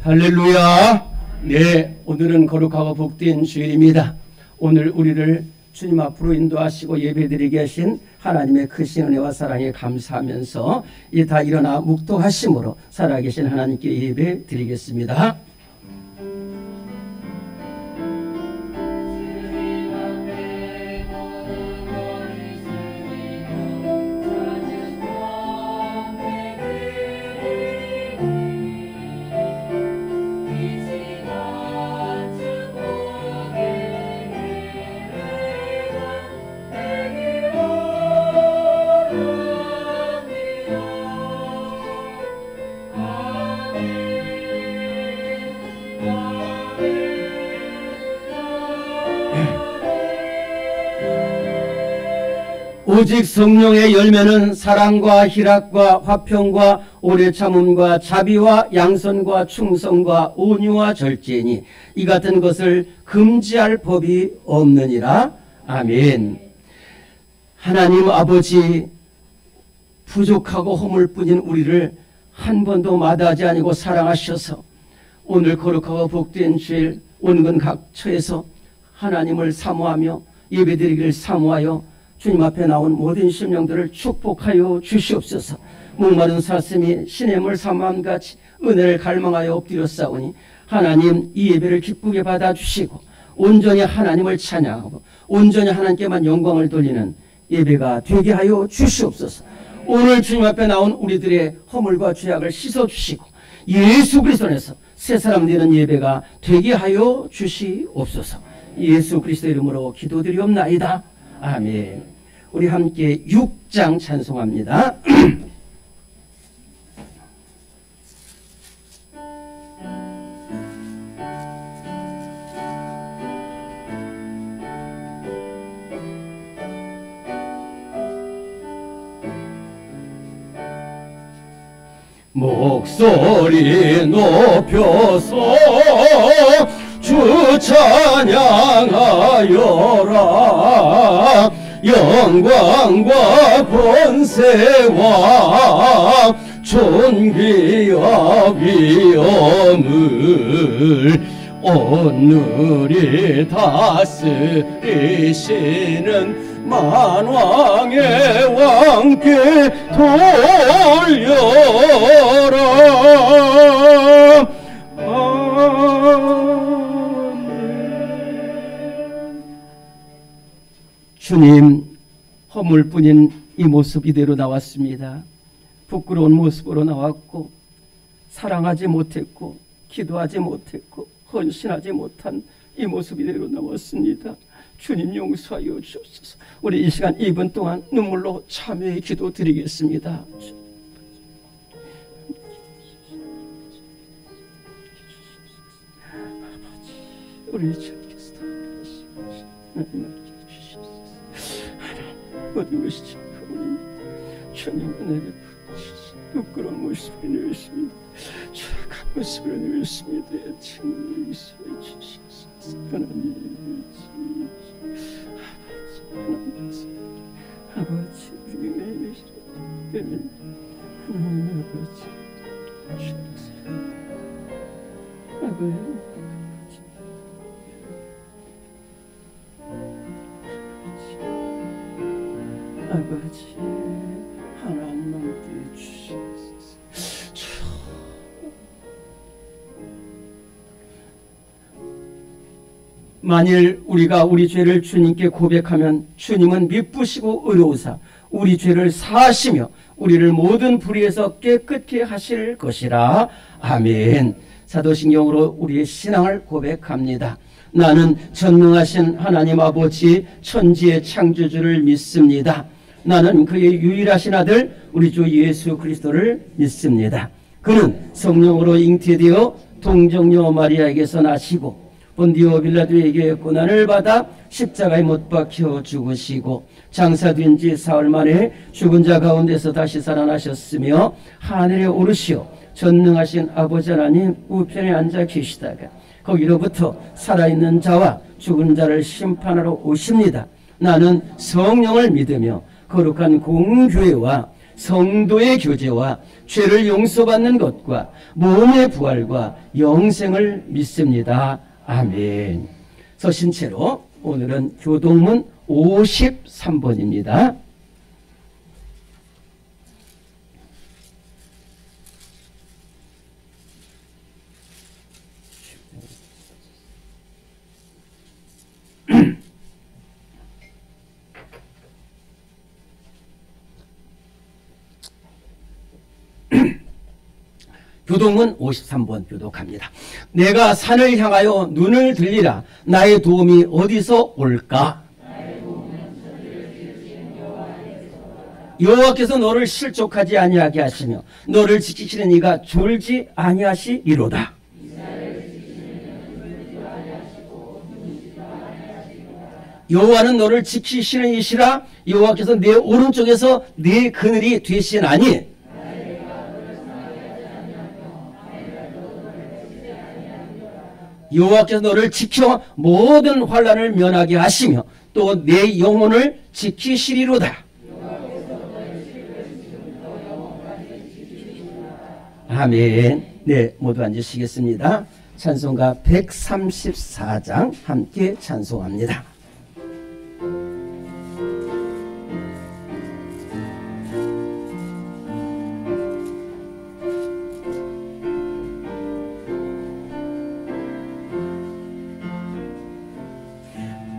할렐루야. 네, 오늘은 거룩하고 복된 주일입니다. 오늘 우리를 주님 앞으로 인도하시고 예배드리게 하신 하나님의 크신 은혜와 사랑에 감사하면서 다 일어나 묵도하심으로 살아계신 하나님께 예배 드리겠습니다. 오직 성령의 열매는 사랑과 희락과 화평과 오래 참음과 자비와 양선과 충성과 온유와 절제니 이 같은 것을 금지할 법이 없느니라. 아멘. 하나님 아버지, 부족하고 허물뿐인 우리를 한 번도 마다하지 아니고 사랑하셔서 오늘 거룩하고 복된 주일 온근 각처에서 하나님을 사모하며 예배드리기를 사모하여 주님 앞에 나온 모든 심령들을 축복하여 주시옵소서. 목마른 사슴이 신의 물 삼함같이 은혜를 갈망하여 엎드렸사오니 하나님 이 예배를 기쁘게 받아주시고 온전히 하나님을 찬양하고 온전히 하나님께만 영광을 돌리는 예배가 되게 하여 주시옵소서. 오늘 주님 앞에 나온 우리들의 허물과 죄악을 씻어주시고 예수 그리스도 안에서 새 사람 되는 예배가 되게 하여 주시옵소서. 예수 그리스도 이름으로 기도드리옵나이다. 아멘. 우리 함께 6장 찬송합니다. 목소리 높여서 주 찬양하여라. 영광과 권세와 존귀와 위엄을 오늘이 다스리시는 만왕의 왕께 돌려라. 주님, 허물뿐인 이 모습 이대로 나왔습니다. 부끄러운 모습으로 나왔고 사랑하지 못했고 기도하지 못했고 헌신하지 못한 이 모습 이대로 나왔습니다. 주님 용서하여 주옵소서. 우리 이 시간 2분 동안 눈물로 참회의 기도 드리겠습니다. 우리 주 모든 것이 착하오니 주님 은혜를 부으시소. 부끄러운 모습을 내었습니다. 추악한 모습을 내었습니다. 주님 용서해 주시옵소서. 하나님 아버지 우리 매일 하나님 아버지 주옵소서. 아버지 아버지 하나님께 주시옵소서. 만일 우리가 우리 죄를 주님께 고백하면 주님은 미쁘시고 의로우사 우리 죄를 사하시며 우리를 모든 불의에서 깨끗게 하실 것이라. 아멘. 사도신경으로 우리의 신앙을 고백합니다. 나는 전능하신 하나님 아버지 천지의 창조주를 믿습니다. 나는 그의 유일하신 아들 우리 주 예수 그리스도를 믿습니다. 그는 성령으로 잉태되어 동정녀 마리아에게서 나시고 본디오 빌라도에게 고난을 받아 십자가에 못 박혀 죽으시고 장사된 지 사흘 만에 죽은 자 가운데서 다시 살아나셨으며 하늘에 오르시어 전능하신 아버지 하나님 우편에 앉아 계시다가 거기로부터 살아있는 자와 죽은 자를 심판하러 오십니다. 나는 성령을 믿으며 거룩한 공교회와 성도의 교제와 죄를 용서받는 것과 몸의 부활과 영생을 믿습니다. 아멘. 서신체로 오늘은 교동문 53번입니다. 교동문 53번 교독합니다. 내가 산을 향하여 눈을 들리라. 나의 도움이 어디서 올까? 여호와께서 너를 실족하지 아니하게 하시며 너를 지키시는 이가 졸지 아니하시리로다. 여호와는 너를 지키시는 이시라. 여호와께서 내 오른쪽에서 네 그늘이 되시나니 여호와께서 너를 지켜 모든 환난을 면하게 하시며 또 내 영혼을 지키시리로다. 아멘. 네, 모두 앉으시겠습니다. 찬송가 134장 함께 찬송합니다.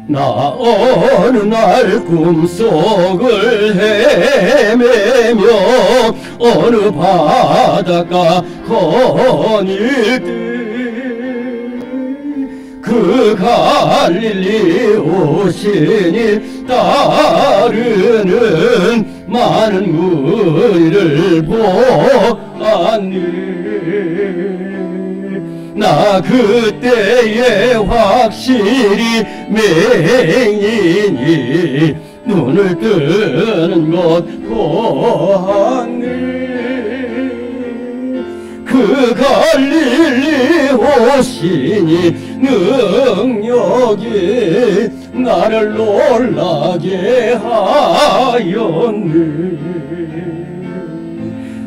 나 어느 날 꿈속을 헤매며 어느 바닷가 거닐 때 그 갈릴리 오시니 따르는 많은 무리를 보았니. 나 그때에 확실히 맹인이 눈을 뜨는 것 보았네. 그 갈릴리 오시니 능력이 나를 놀라게 하였네.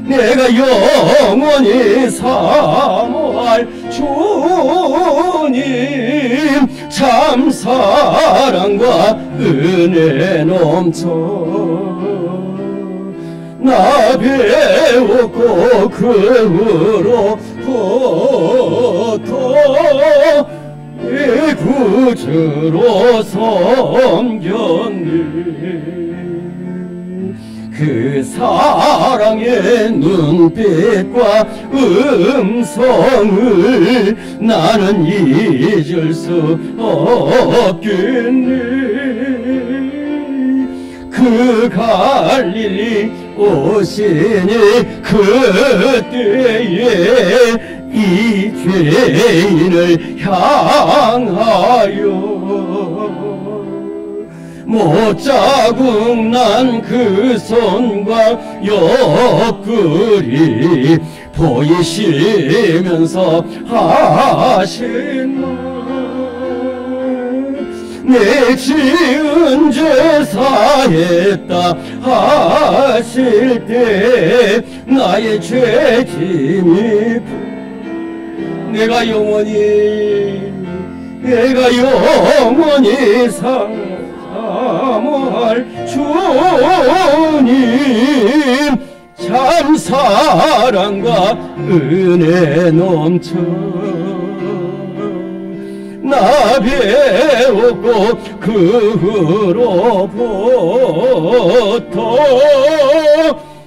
내가 영원히 사모할 주님 참 사랑과 은혜 넘쳐 나 배웠고 그 후로부터 이 구주로 섬겼네. 그 사랑의 눈빛과 음성을 나는 잊을 수 없겠네. 그 갈릴리 오시니 그때에 이 죄인을 향하여 못자국 난 그 손과 옆구리 보이시면서 하신 말 내 지은 죄 사했다 하실 때 나의 죄짐이 내가 영원히 사모할 주님 참 사랑과 은혜 넘쳐 나 배웠고 그 후로부터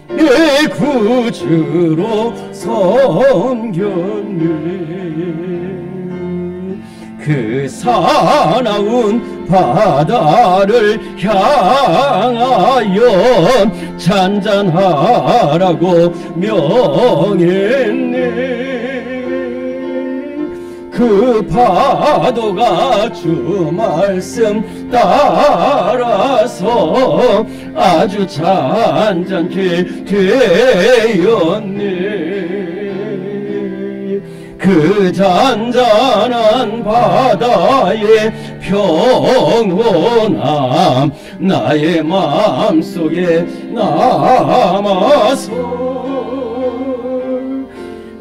내 구주로 섬겼네. 그 사나운 바다를 향하여 잔잔하라고 명했네. 그 파도가 주 말씀 따라서 아주 잔잔케 되었네. 그 잔잔한 바다의 평온함 나의 마음속에 남아서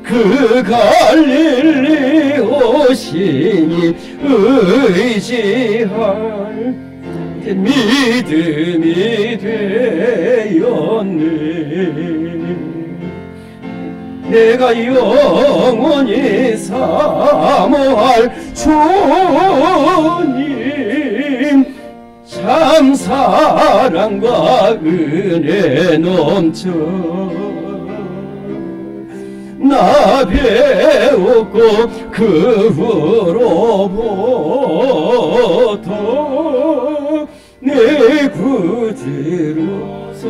그 갈릴리 오시니 의지할 믿음이 되었네. 내가 영원히 사모할 주님, 참 사랑과 은혜 넘쳐 나 배웠고 그 후로부터 내 구주로서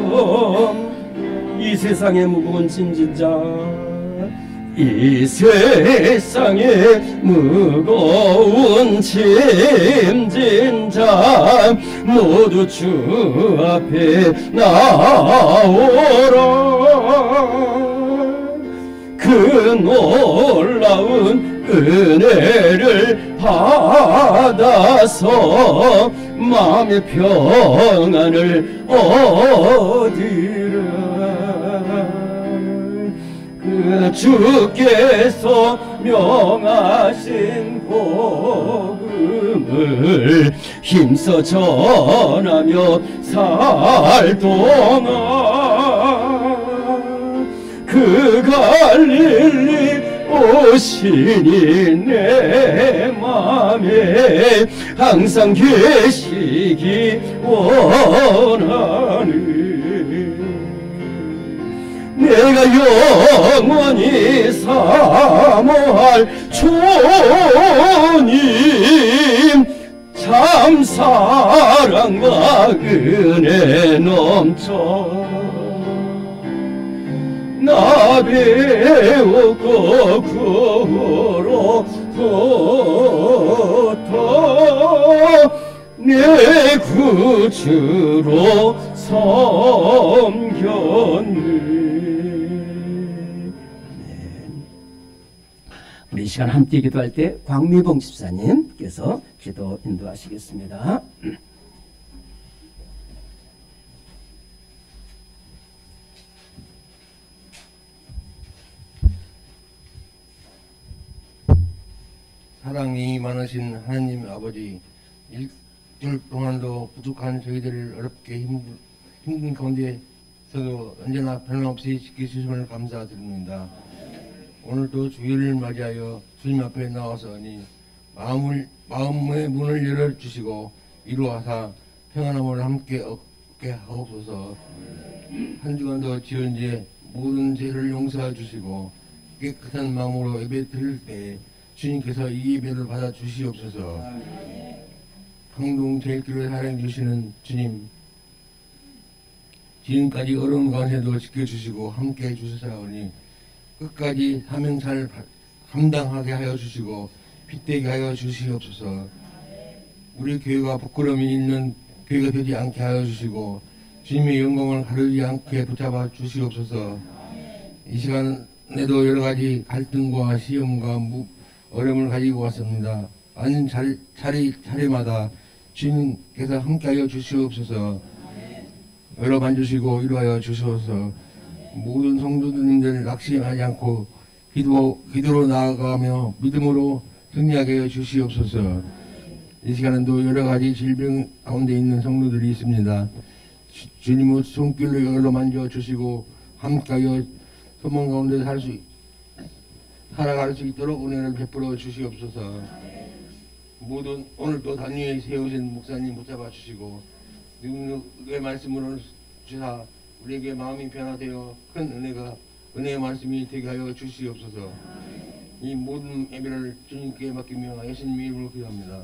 이 세상의 무거운 짐진 자, 이 세상의 무거운 짐진 자 모두 주 앞에 나오라. 그 놀라운 은혜를 받아서 마음의 평안을 얻으라. 그 주께서 명하신 복음을 힘써 전하며 살 동안 그 갈릴리 오시니 내 맘에 항상 계시기 원하는, 내가 영원히 사모할 주님, 참 사랑과 은혜 넘쳐 나 배웠고 그 후로부터 내 구주로 섬겼네. 우리 이 시간 함께 기도할 때 광미봉 집사님께서 기도 인도하시겠습니다. 사랑이 많으신 하나님 아버지, 일주일 동안도 부족한 저희들을 어렵게 힘든 가운데서도 언제나 변함없이 지켜주심을 감사드립니다. 오늘도 주일을 맞이하여 주님 앞에 나와서니 마음의 문을 열어주시고 이루하사 평안함을 함께 얻게 하옵소서. 한 주간도 지은 죄 모든 죄를 용서해 주시고 깨끗한 마음으로 예배 드릴 때 주님께서 이 예배를 받아 주시옵소서. 강동제일교회 사랑해 주시는 주님, 지금까지 어려운 가운데도 지켜주시고 함께 해주사오니 끝까지 사명 잘 감당하게 하여 주시고 빗대게 하여 주시옵소서. 우리 교회가 부끄러움이 있는 교회가 되지 않게 하여 주시고 주님의 영광을 가르지 않게 붙잡아 주시옵소서. 이 시간에도 여러 가지 갈등과 시험과 어려움을 가지고 왔습니다. 아닌 차례마다 주님께서 함께하여 주시옵소서. 열어만 주시고 위로하여 주시옵소서. 모든 성도님들 낙심하지 않고 기도로 나아가며 믿음으로 승리하게 해 주시옵소서. 이 시간에도 여러 가지 질병 가운데 있는 성도들이 있습니다. 주님의 손길로 열로 만져 주시고 함께하여 소망 가운데 살아갈 수 있도록 은혜를 베풀어 주시옵소서. 모든 오늘도 단위에 세우신 목사님 붙잡아 주시고 능력의 말씀을 주사 우리에게 마음이 변화되어 큰 은혜의 말씀이 되게 하여 주시옵소서. 이 모든 예배를 주님께 맡기며 예수님 이름으로 기도합니다.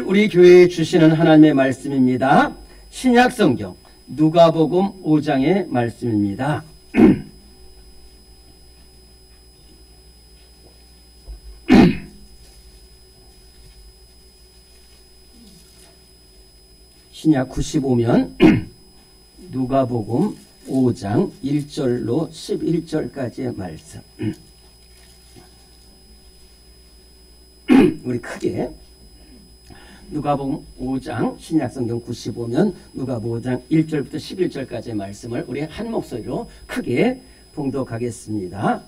우리 교회에 주시는 하나님의 말씀입니다. 신약성경 누가복음 5장의 말씀입니다. 신약 95면 누가복음 5장 1절로 11절까지의 말씀. 우리 크게 누가복음 5장 신약성경 95면 누가복음 5장 1절부터 11절까지의 말씀을 우리 한 목소리로 크게 봉독하겠습니다.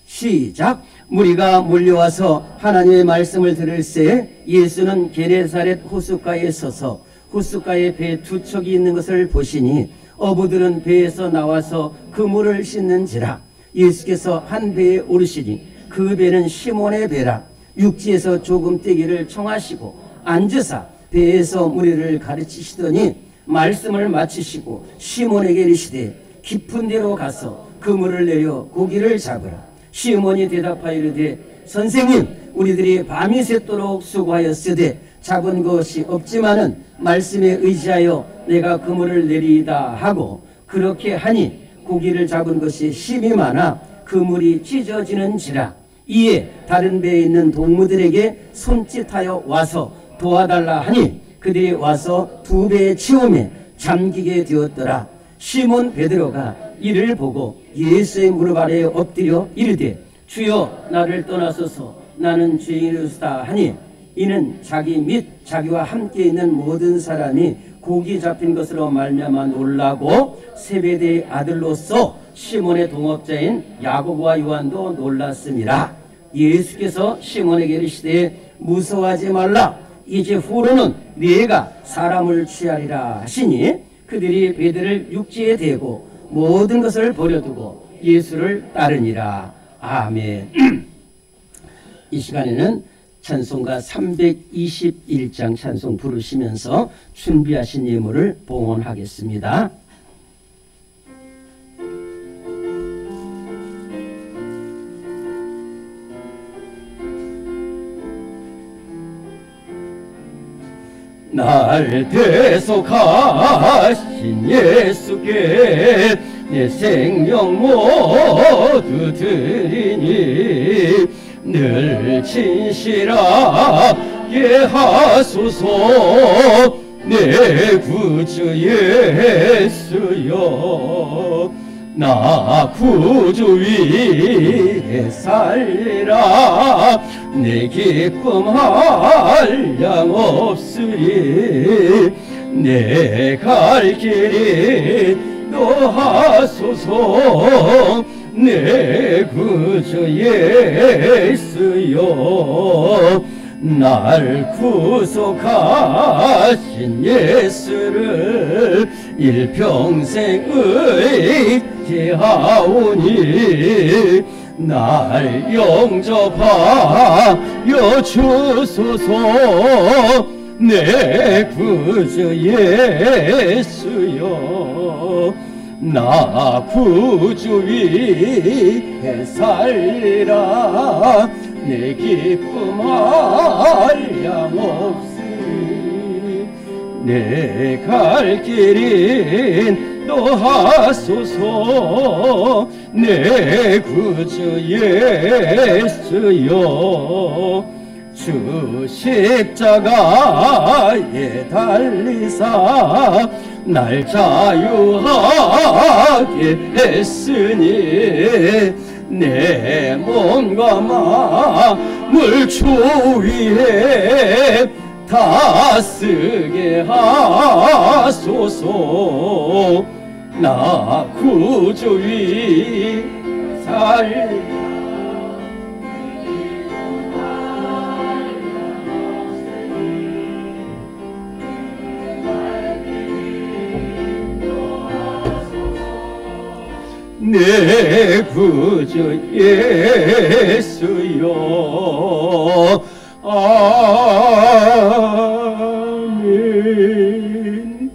시작. 무리가 몰려와서 하나님의 말씀을 들을새 예수는 게네사렛 호숫가에 서서 호숫가에 배 두 척이 있는 것을 보시니 어부들은 배에서 나와서 그물을 씻는지라. 예수께서 한 배에 오르시니 그 배는 시몬의 배라. 육지에서 조금 떼기를 청하시고 앉으사 배에서 무리를 가르치시더니 말씀을 마치시고 시몬에게 이르시되 깊은 데로 가서 그물을 내려 고기를 잡으라. 시몬이 대답하여 이르되 선생님, 우리들이 밤이 새도록 수고하였으되 잡은 것이 없지만은 말씀에 의지하여 내가 그물을 내리이다 하고 그렇게 하니 고기를 잡은 것이 심히 많아 그물이 찢어지는지라. 이에 다른 배에 있는 동무들에게 손짓하여 와서 도와달라 하니 그들이 와서 두 배에 치우매 잠기게 되었더라. 시몬 베드로가 이를 보고 예수의 무릎 아래에 엎드려 이르되 주여, 나를 떠나소서, 나는 죄인이로소이다 하니 이는 자기 및 자기와 함께 있는 모든 사람이 고기 잡힌 것으로 말미암아 놀라고 세베대의 아들로서 시몬의 동업자인 야고보와 요한도 놀랐음이라. 예수께서 시몬에게 이르시되 무서워하지 말라. 이제 후로는 네가 사람을 취하리라 하시니 그들이 배들을 육지에 대고 모든 것을 버려두고 예수를 따르니라. 아멘. 이 시간에는 찬송가 321장 찬송 부르시면서 준비하신 예물을 봉헌하겠습니다. 날 대속하신 예수께 내 생명 모두 드리니 늘 진실하게 하소서. 내 구주 예수여, 나 구주 위에 살리라. 내 기쁨 한량 없으리. 내 갈 길이 노하소서. 내 구주 예수여, 날 구속하신 예수를 일평생 의지하오니 날 영접하여 주소서. 내 구주 예수여, 나 구주 위에 살리라. 내 기쁨 한량 없으리. 내 갈 길인 노하소서. 내 구주 예수여, 주 십자가에 달리사 날 자유하게 했으니 내 몸과 마음을 주 위에 다쓰게 하소서. 나 구주 위 살 내 구주 예수여. 아멘.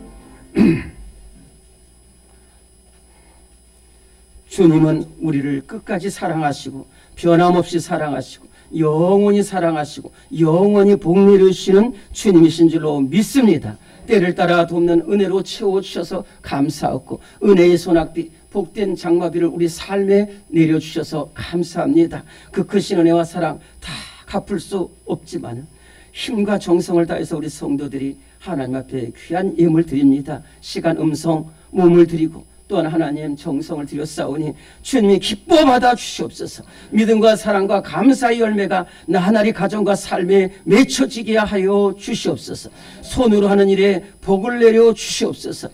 주님은 우리를 끝까지 사랑하시고 변함없이 사랑하시고 영원히 사랑하시고 영원히 복내주시는 주님이신 줄로 믿습니다. 때를 따라 돕는 은혜로 채워주셔서 감사하고 은혜의 소낙비 복된 장마비를 우리 삶에 내려주셔서 감사합니다. 그 크신 은혜와 사랑 다 갚을 수 없지만 힘과 정성을 다해서 우리 성도들이 하나님 앞에 귀한 예물 드립니다. 시간, 음성, 몸을 드리고 또한 하나님 정성을 드렸사오니 주님이 기뻐 받아 주시옵소서. 믿음과 사랑과 감사의 열매가 나날이 가정과 삶에 맺혀지게 하여 주시옵소서. 손으로 하는 일에 복을 내려 주시옵소서.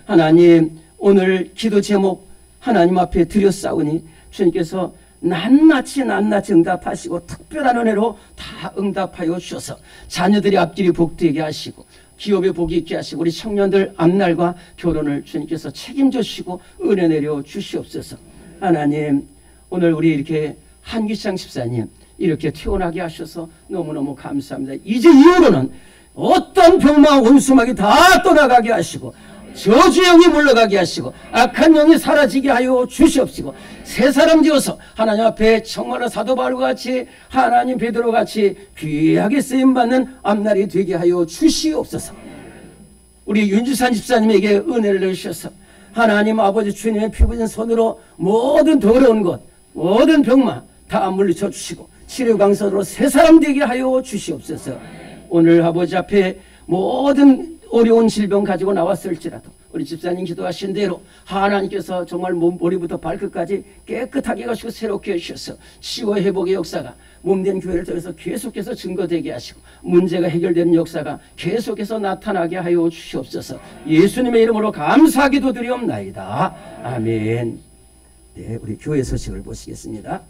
하나님 오늘 기도 제목 하나님 앞에 드렸사오니 주님께서 낱낱이 응답하시고 특별한 은혜로 다 응답하여 주셔서 자녀들이 앞길이 복되게 하시고 기업에 복이 있게 하시고 우리 청년들 앞날과 결혼을 주님께서 책임져 주시고 은혜 내려 주시옵소서. 하나님 오늘 우리 이렇게 한기창 집사님 이렇게 태어나게 하셔서 너무너무 감사합니다. 이제 이후로는 어떤 병마 원수막이 다 떠나가게 하시고 저주 영이 물러가게 하시고 악한 영이 사라지게 하여 주시옵시고 새 사람 되어서 하나님 앞에 정말로 사도 바울과 같이 하나님 베드로 같이 귀하게 쓰임받는 앞날이 되게 하여 주시옵소서. 우리 윤주산 집사님에게 은혜를 내주셔서 하나님 아버지 주님의 피 부은 손으로 모든 더러운 것 모든 병마 다 물리쳐 주시고 치료강선으로 새 사람 되게 하여 주시옵소서. 오늘 아버지 앞에 모든 어려운 질병 가지고 나왔을지라도 우리 집사님 기도하신 대로 하나님께서 정말 머리부터 발끝까지 깨끗하게 하시고 새롭게 해주셔서 치유 회복의 역사가 몸된 교회를 통해서 계속해서 증거되게 하시고 문제가 해결되는 역사가 계속해서 나타나게 하여 주시옵소서. 예수님의 이름으로 감사하기도 드리옵나이다. 아멘. 네, 우리 교회 소식을 보시겠습니다.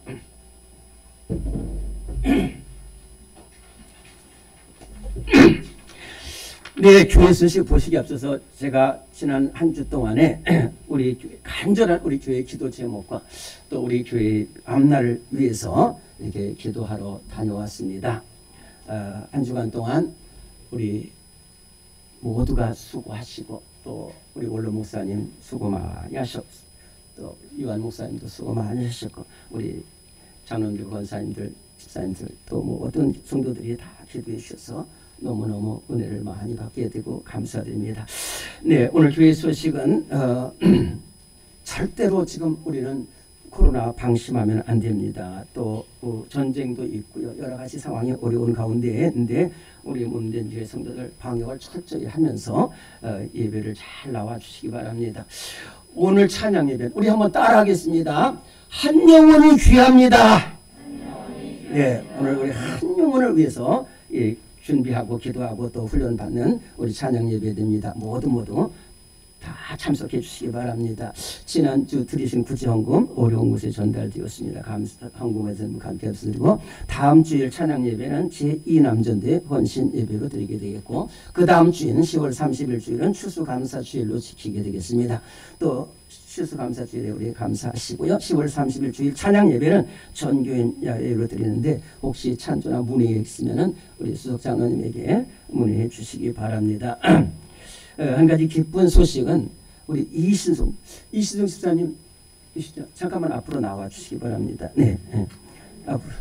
네, 교회 소식 보시기 앞서서 제가 지난 한 주 동안에 우리 간절한 우리 교회 기도 제목과 또 우리 교회 앞날을 위해서 이렇게 기도하러 다녀왔습니다. 한 주간 동안 우리 모두가 수고하시고 또 우리 원로 목사님 수고 많이 하셨고 또 유한 목사님도 수고 많이 하셨고 우리 장로님들, 권사님들, 집사님들 또 모든 성도들이 다 기도해 주셔서 너무너무 은혜를 많이 받게 되고 감사드립니다. 네, 오늘 교회 소식은 절대로 지금 우리는 코로나 방심하면 안 됩니다. 또 전쟁도 있고요. 여러 가지 상황이 어려운 가운데인데 우리 몸된 교회 성도들 방역을 철저히 하면서 예배를 잘 나와 주시기 바랍니다. 오늘 찬양 예배 우리 한번 따라하겠습니다. 한 영혼이 귀합니다. 네, 오늘 우리 한 영혼을 위해서 준비하고 기도하고 또 훈련받는 우리 찬양 예배됩니다. 모두 다 참석해 주시기 바랍니다. 지난주 드리신 구제헌금 어려운 곳에 전달되었습니다. 헌금에서 감사드리고 다음 주일 찬양 예배는 제2남전대 헌신 예배로 드리게 되겠고 그 다음 주일은 10월 30일 주일은 추수감사 주일로 지키게 되겠습니다. 또 추수감사 주일에 우리 감사하시고요. 10월 30일 주일 찬양 예배는 전교인 예배로 드리는데 혹시 찬조나 문의가 있으면은 우리 수석 장로님에게 문의해 주시기 바랍니다. 한 가지 기쁜 소식은 우리 이신송 집사님 계시죠? 잠깐만 앞으로 나와 주시기 바랍니다. 네, 앞으로.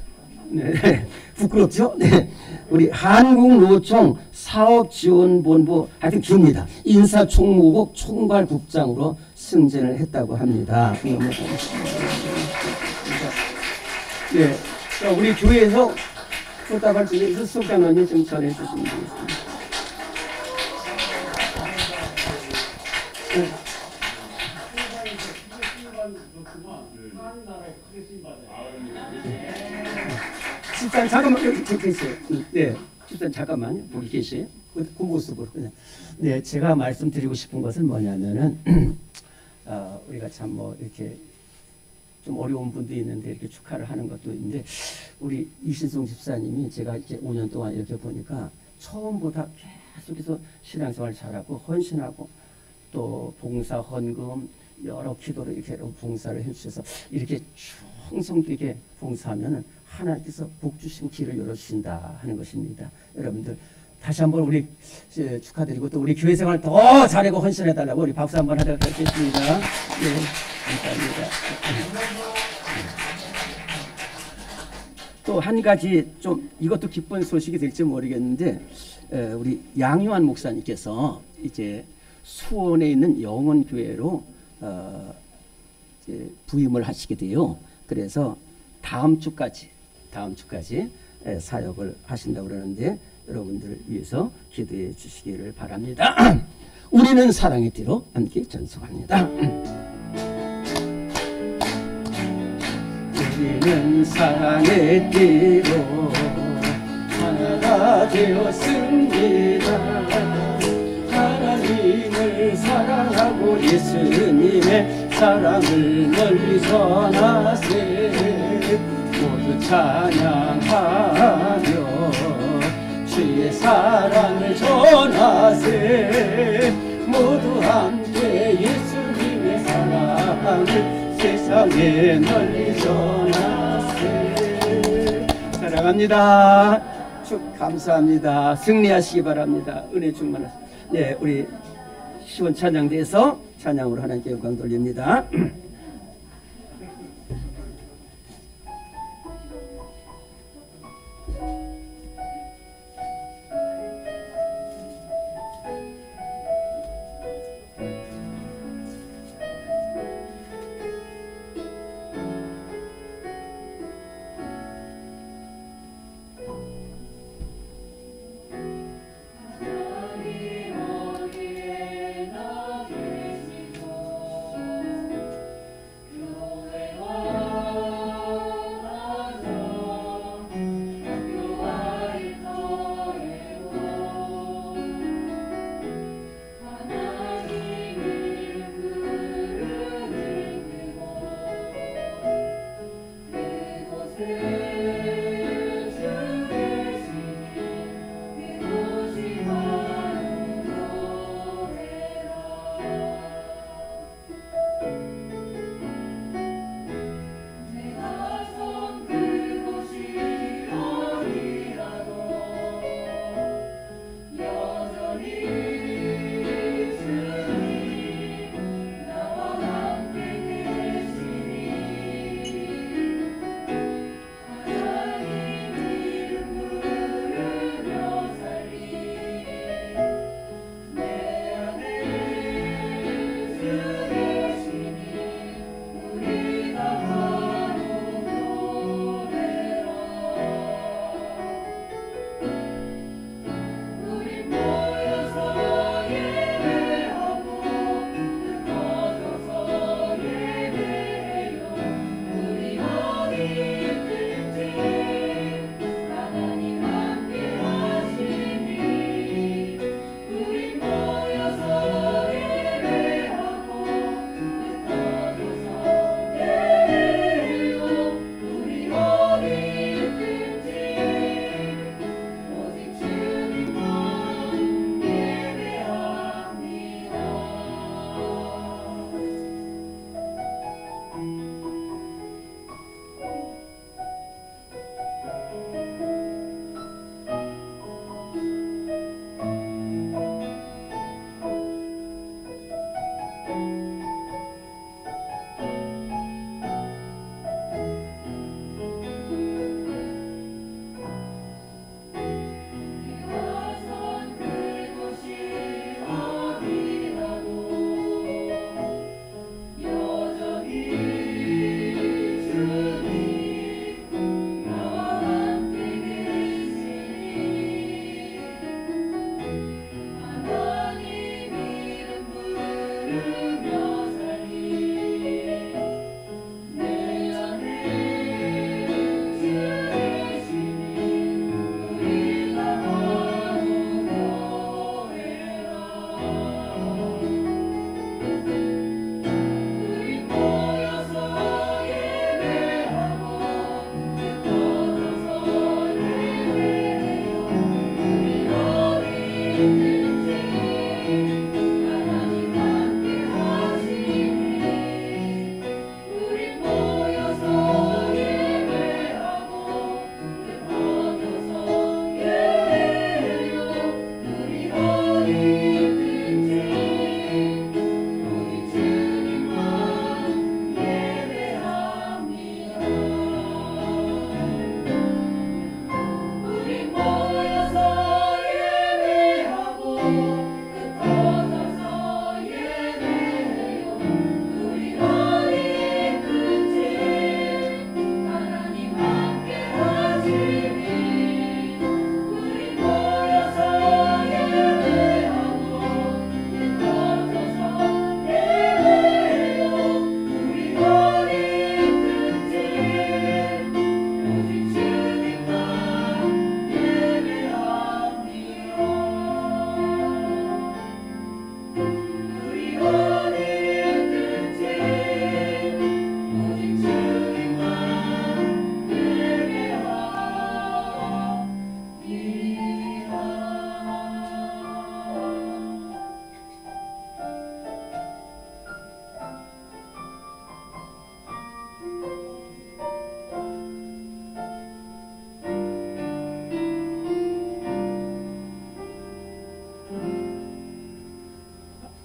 네, 부끄럽죠? 네, 우리 한국노총 사업지원본부 하여튼 깁니다. 인사총무국 총괄국장으로 승진을 했다고 합니다. 네, 우리 교회에서 부탁할 중에 수석장로님 좀 전해 주시면 되겠습니다. 집사님 잠깐만 여기 계세요. 네, 집사님 잠깐만요. 거기 계세요. 그 모습으로 그냥. 네, 제가 말씀드리고 싶은 것은 뭐냐면은 우리가 참 뭐 이렇게 좀 어려운 분도 있는데 이렇게 축하를 하는 것도 있는데 우리 이신송 집사님이 제가 이제 5년 동안 이렇게 보니까 처음보다 계속해서 신앙생활 잘하고 헌신하고 또 봉사 헌금 여러 기도로 이렇게 봉사를 해주셔서 이렇게 충성되게 봉사하면은 하나님께서 복 주신 길을 열어주신다 하는 것입니다. 여러분들 다시 한번 우리 축하드리고 또 우리 교회 생활 더 잘하고 헌신해달라고 우리 박수 한번 하도록 하겠습니다. 네, 감사합니다. 또 한 가지 좀 이것도 기쁜 소식이 될지 모르겠는데 우리 양요한 목사님께서 이제 수원에 있는 영원교회로 이제 부임을 하시게 돼요. 그래서 다음 주까지 사역을 하신다고 그러는데 여러분들을 위해서 기도해 주시기를 바랍니다. 우리는 사랑의 띠로 함께 전송합니다. 우리는 사랑의 띠로 하나가 되었습니다. 하나님을 사랑하고 예수님의 사랑을 널리 전하세. 모두 찬양하며 주의 사랑을 전하세. 모두 함께 예수님의 사랑을 세상에 널리 전하세. 사랑합니다. 축 감사합니다. 승리하시기 바랍니다. 은혜 충만하시. 네, 우리 시원 찬양대에서 찬양으로 하나님께 영광 돌립니다.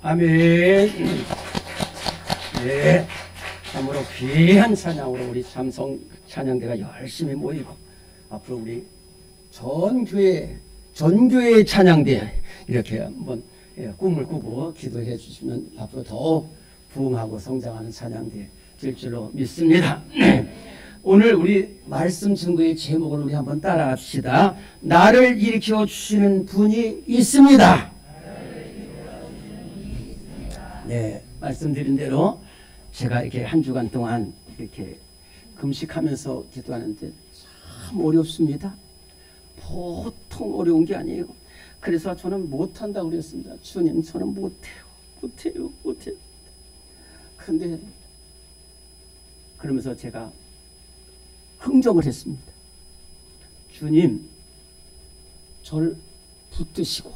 아멘. 네, 참으로 귀한 찬양으로 우리 참성 찬양대가 열심히 모이고 앞으로 우리 전교회 찬양대 이렇게 한번 꿈을 꾸고 기도해 주시면 앞으로 더욱 부흥하고 성장하는 찬양대 될 줄로 믿습니다. 오늘 우리 말씀 증거의 제목을 우리 한번 따라합시다. 나를 일으켜 주시는 분이 있습니다. 네, 말씀드린 대로 제가 이렇게 한 주간 동안 이렇게 금식하면서 기도하는데 참 어렵습니다. 보통 어려운 게 아니에요. 그래서 저는 못한다고 그랬습니다. 주님, 저는 못해요. 근데 그러면서 제가 흥정을 했습니다. 주님, 저를 붙드시고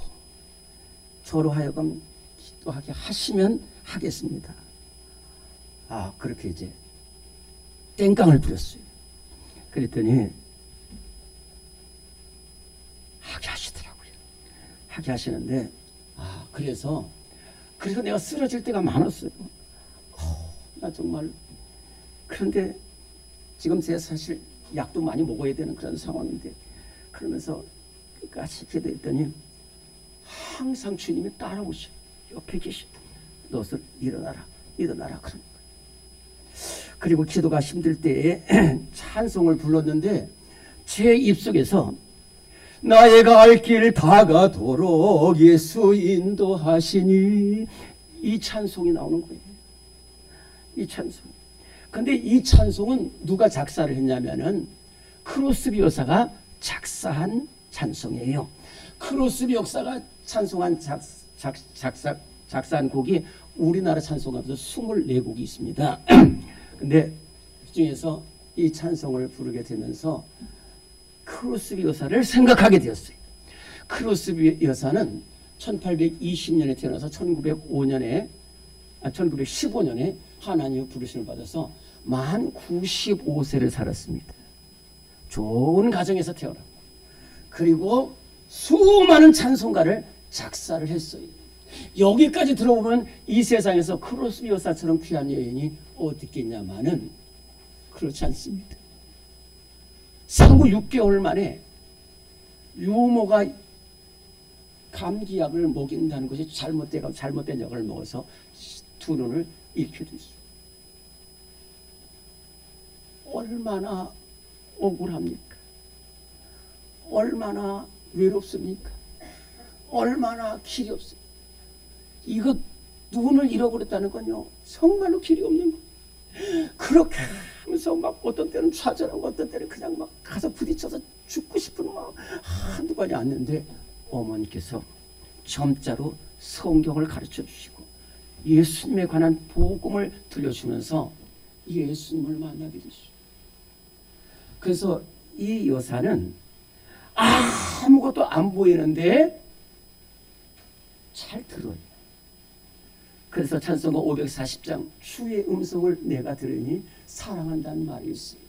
저로 하여금 기도하게 하시면 하겠습니다. 그렇게 이제 땡깡을 부렸어요. 그랬더니 하게 하시더라고요. 하게 하시는데 그래서 내가 쓰러질 때가 많았어요. 나 정말. 그런데 지금 제가 사실 약도 많이 먹어야 되는 그런 상황인데 그러면서 끝까지 기도했더니 항상 주님이 따라오시고 옆에 계시고 너서 일어나라 그런 거예요. 그리고 기도가 힘들 때에 찬송을 불렀는데 제 입속에서 나의 갈 길 다가도록 예수 인도하시니 이 찬송이 나오는 거예요. 이 찬송. 근데 이 찬송은 누가 작사를 했냐면은 크로스비 여사가 작사한 찬송이에요. 크로스비 여사가 찬송한 작사한 곡이 우리나라 찬송가에서 24곡이 있습니다. 근데 그 중에서 이 찬송을 부르게 되면서 크로스비 여사를 생각하게 되었어요. 크로스비 여사는 1820년에 태어나서 1915년에 하나님의 부르심을 받아서 만 95세를 살았습니다. 좋은 가정에서 태어나고 그리고 수많은 찬송가를 작사를 했어요. 여기까지 들어보면 이 세상에서 크로스비 여사처럼 귀한 여인이 어디 있겠냐마는 그렇지 않습니다. 생후 6개월 만에 유모가 감기약을 먹인다는 것이 잘못된 약을 먹어서 두 눈을 잃게 됐어요. 얼마나 억울합니까? 얼마나 외롭습니까? 얼마나 길이 없습니까? 이거 눈을 잃어버렸다는 건요 정말로 길이 없는 거예요. 그렇게 하면서 막 어떤 때는 좌절하고 어떤 때는 그냥 막 가서 부딪혀서 죽고 싶은 막 한두 번이 왔는데 어머니께서 점자로 성경을 가르쳐 주시고 예수님에 관한 복음을 들려주면서 예수님을 만나게 되시죠. 그래서 이 여사는 아무것도 안 보이는데 잘 들어요. 그래서 찬송가 540장 주의 음성을 내가 들으니 사랑한다는 말이 있어요.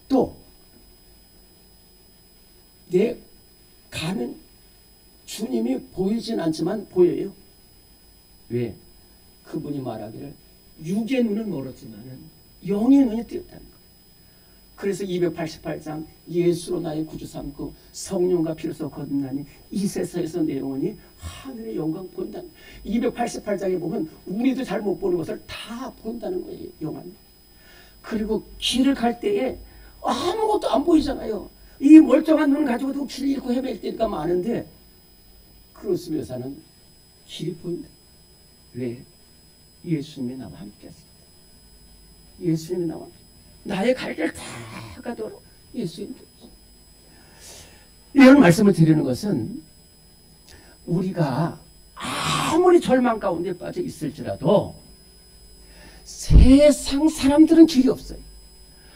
또 내 가는 주님이 보이진 않지만 보여요. 왜? 그분이 말하기를 육의 눈은 멀었지만 영의 눈이 띄었다는 거예요. 그래서 288장 예수로 나의 구주 삼고 성령과 피로써 거듭나니 이 세상에서 내 영혼이 하늘의 영광 본다는 288장에 보면 우리도 잘 못 보는 것을 다 본다는 거예요. 영안이. 그리고 길을 갈 때에 아무것도 안 보이잖아요. 이 멀쩡한 눈 가지고도 길 잃고 헤맬 때가 많은데 크로스비 여사는 길이 보인다. 왜? 예수님이 나와 함께 하시다. 예수님이 나와 나의 갈 길 다 가도록 예수님. 이런 말씀을 드리는 것은 우리가 아무리 절망 가운데 빠져 있을지라도 세상 사람들은 길이 없어요.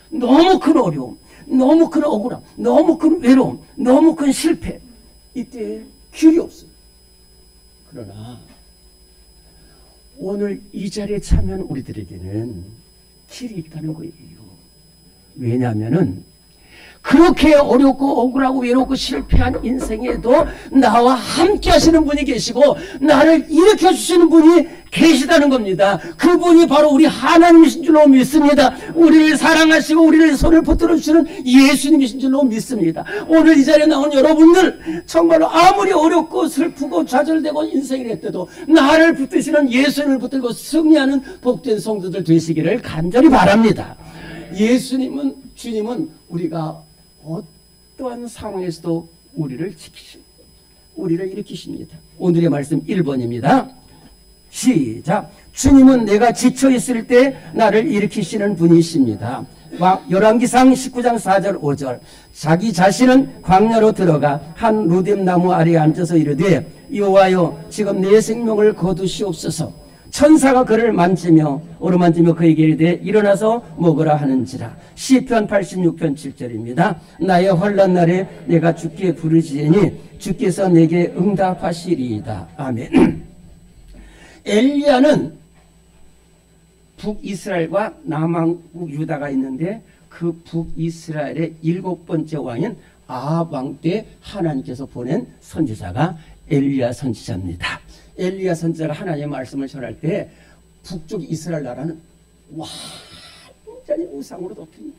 너무 큰 어려움, 너무 큰 억울함, 너무 큰 외로움, 너무 큰 실패, 이때 길이 없어요. 그러나 오늘 이 자리에 참여한 우리들에게는 길이 있다는 거예요. 왜냐하면은 그렇게 어렵고 억울하고 외롭고 실패한 인생에도 나와 함께 하시는 분이 계시고 나를 일으켜 주시는 분이 계시다는 겁니다. 그분이 바로 우리 하나님이신 줄로 믿습니다. 우리를 사랑하시고 우리를 손을 붙들어 주시는 예수님이신 줄로 믿습니다. 오늘 이 자리에 나온 여러분들 정말로 아무리 어렵고 슬프고 좌절되고 인생을 했대도 나를 붙드시는 예수님을 붙들고 승리하는 복된 성도들 되시기를 간절히 바랍니다. 예수님은, 주님은 우리가 어떠한 상황에서도 우리를 지키십니다. 우리를 일으키십니다. 오늘의 말씀 1번입니다. 시작. 주님은 내가 지쳐있을 때 나를 일으키시는 분이십니다. 열왕기상 19장 4절 5절. 자기 자신은 광야로 들어가 한 루뎀나무 아래에 앉아서 이르되 여호와여 지금 내 생명을 거두시옵소서. 천사가 그를 만지며 어루만지며 그에게 이르되 일어나서 먹으라 하는지라. 시편 86편 7절입니다. 나의 환난 날에 내가 주께 부르짖으니 주께서 내게 응답하시리이다. 아멘. 엘리야는 북이스라엘과 남왕국 유다가 있는데 그 북이스라엘의 7번째 왕인 아합 왕 때 하나님께서 보낸 선지자가 엘리야 선지자입니다. 엘리야 선지자가 하나님의 말씀을 전할 때 북쪽 이스라엘 나라는 완전히 우상으로 덮입니다.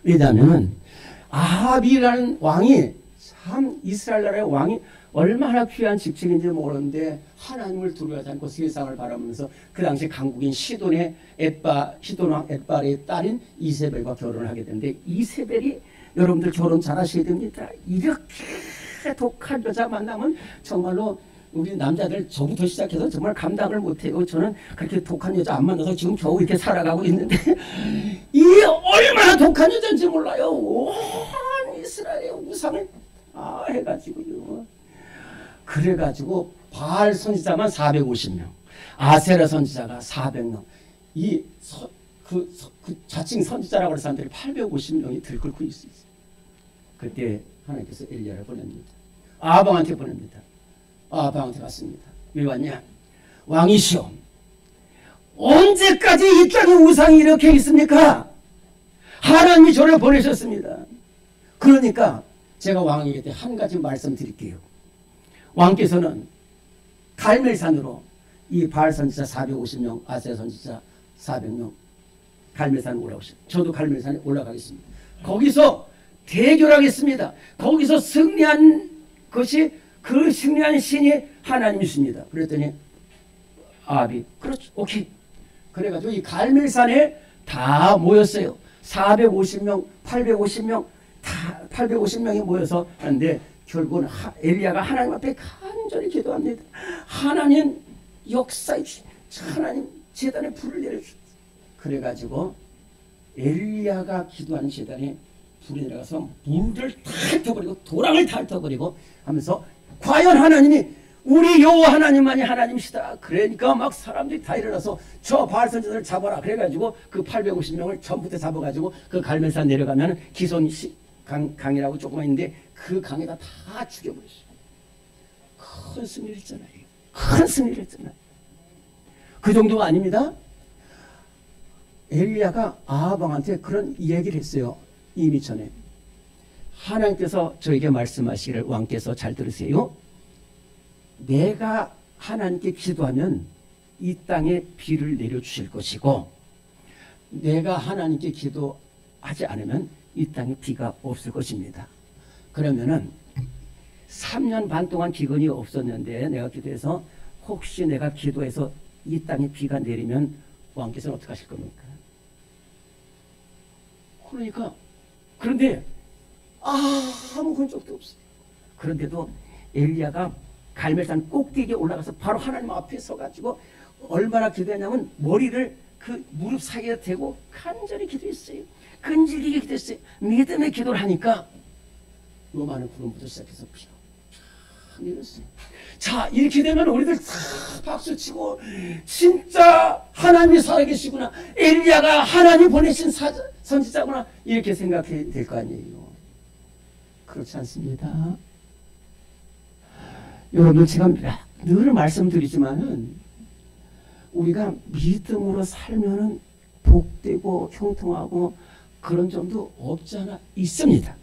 왜냐하면 아합이라는 왕이 참 이스라엘 나라의 왕이 얼마나 귀한 직책인지 모르는데 하나님을 두려워하지 않고 세상을 바라보면서 그 당시 강국인 시돈왕 엣발의 딸인 이세벨과 결혼을 하게 되는데 이세벨이 여러분들 결혼 잘 하셔야 됩니다. 이렇게 독한 여자 만나면 정말로 우리 남자들 저부터 시작해서 정말 감당을 못해요. 저는 그렇게 독한 여자 안 만나서 지금 겨우 이렇게 살아가고 있는데 이게 얼마나 독한 여자인지 몰라요. 온 이스라엘의 우상을 해가지고요. 그래가지고 바알 선지자만 450명, 아세라 선지자가 400명, 그 자칭 선지자라고 하는 사람들이 850명이 들끓고 있어요. 그때 하나님께서 엘리야를 보냅니다. 아방한테 보냅니다. 아방한테 갔습니다. 왜 왔냐? 왕이시오, 언제까지 이 땅에 우상이 이렇게 있습니까? 하나님이 저를 보내셨습니다. 그러니까 제가 왕에게 한 가지 말씀드릴게요. 왕께서는 갈멜산으로 이 바알 선지자 450명, 아세라 선지자 400명 갈멜산으로 올라오시오. 저도 갈멜산에 올라가겠습니다. 거기서 대결하겠습니다. 거기서 승리한 것이 그 승리한 신이 하나님이십니다. 그랬더니 아합이 그렇죠, 오케이. 그래가지고 이 갈멜산에 다 모였어요. 450명, 850명 다 850명이 모여서 하는데 결국은 엘리야가 하나님 앞에 간절히 기도합니다. 하나님 역사에 하나님 제단에 불을 내려주셨어요. 그래가지고 엘리야가 기도하는 제단에 불이 내려가서 물을 다 핥아버리고 도랑을 다 핥아버리고 하면서 과연 하나님이 우리 여호와 하나님만이 하나님이시다. 그러니까 막 사람들이 다 일어나서 저 바알 선지자를 잡아라. 그래가지고 그 850명을 전부 다 잡아가지고 그 갈멜산 내려가면 기손 강이라고 조그만 있는데 그 강에다 다 죽여버렸어요. 큰 승리를 했잖아요. 큰 승리를 했잖아요. 그 정도가 아닙니다. 엘리야가 아합왕한테 그런 얘기를 했어요. 이미 전에. 하나님께서 저에게 말씀하시기를 왕께서 잘 들으세요. 내가 하나님께 기도하면 이 땅에 비를 내려주실 것이고 내가 하나님께 기도하지 않으면 이 땅에 비가 없을 것입니다. 그러면은 3년 반 동안 기근이 없었는데 내가 기도해서 혹시 내가 기도해서 이 땅에 비가 내리면 왕께서는 어떻게 하실 겁니까? 그러니까 그런데 아무 흔적도 없어요. 그런데도 엘리야가 갈멜산 꼭대기에 올라가서 바로 하나님 앞에 서가지고 얼마나 기도했냐면 머리를 그 무릎 사이에 대고 간절히 기도했어요. 끈질기게 기도했어요. 믿음의 기도를 하니까 요만한 구름부터 시작해서 비가 쫙 내렸어요. 자, 이렇게 되면 우리들 다 박수치고 진짜 하나님이 살아계시구나, 엘리야가 하나님 보내신 선지자구나, 이렇게 생각해야 될 거 아니에요. 그렇지 않습니다. 여러분, 제가 늘 말씀드리지만은 우리가 믿음으로 살면은 복되고 형통하고 그런 점도 없지 않아 있습니다.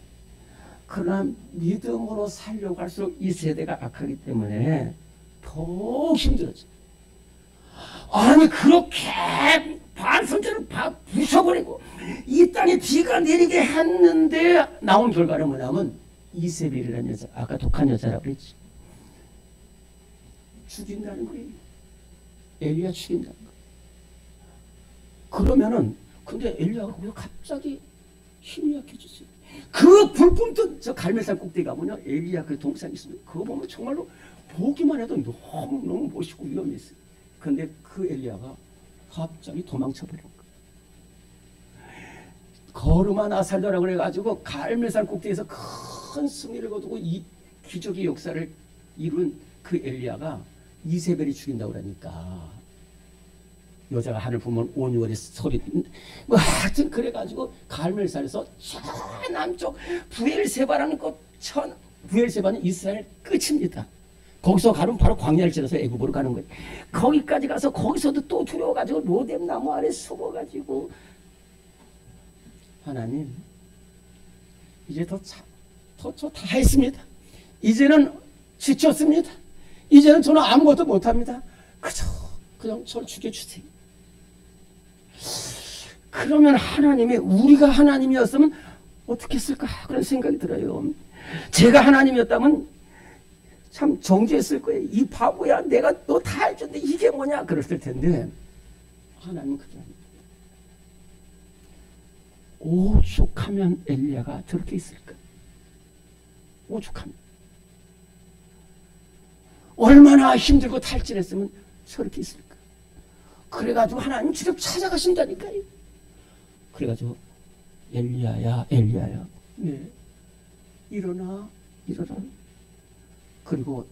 그러나 믿음으로 살려고 할수록 이 세대가 악하기 때문에 더 힘들어져. 아니 그렇게 반선제를 부셔버리고 이 땅에 비가 내리게 했는데 나온 결과는 뭐냐면 이세벨이라는 여자, 아까 독한 여자라고 그랬지. 죽인다는 거예요. 엘리야 죽인다는 거예요. 그러면은 근데 엘리야가 왜 갑자기 힘이 약해졌어요? 그 불뿜던 저 갈멜산 꼭대기 가보면 엘리야 그 동산이 있습니다. 그거 보면 정말로 보기만 해도 너무 멋있고 위험했어요. 근데 그 엘리야가 갑자기 도망쳐버린 거예요. 거름한 아살도라고 그래가지고 갈멜산 꼭대기에서 큰 승리를 거두고 이 기적의 역사를 이룬 그 엘리야가 이세벨이 죽인다고 그러니까 여자가 하늘 보면 온유월의 소리 뭐 하여튼 그래가지고 갈멜산에서 저 남쪽 부엘세바라는 곳 부엘세바는 이스라엘 끝입니다. 거기서 가면 바로 광야를 지나서 애굽으로 가는 거예요. 거기까지 가서 거기서도 또 두려워가지고 로뎀 나무 아래 숨어가지고 하나님 이제 더 다 했습니다. 이제는 지쳤습니다. 이제는 저는 아무것도 못합니다. 그냥 저를 죽여주세요. 그러면 하나님이 우리가 하나님이었으면 어떻게 했을까 그런 생각이 들어요. 제가 하나님이었다면 참 정죄했을 거예요. 이 바보야 내가 너 다 해줬는데 이게 뭐냐 그랬을 텐데 하나님은 그게 아닙니다. 오죽하면 엘리야가 저렇게 있을까? 오죽하면 얼마나 힘들고 탈진했으면 저렇게 있을까? 그래가지고 하나님 직접 찾아가신다니까요. 그래가지고 엘리야야 네 일어나 그리고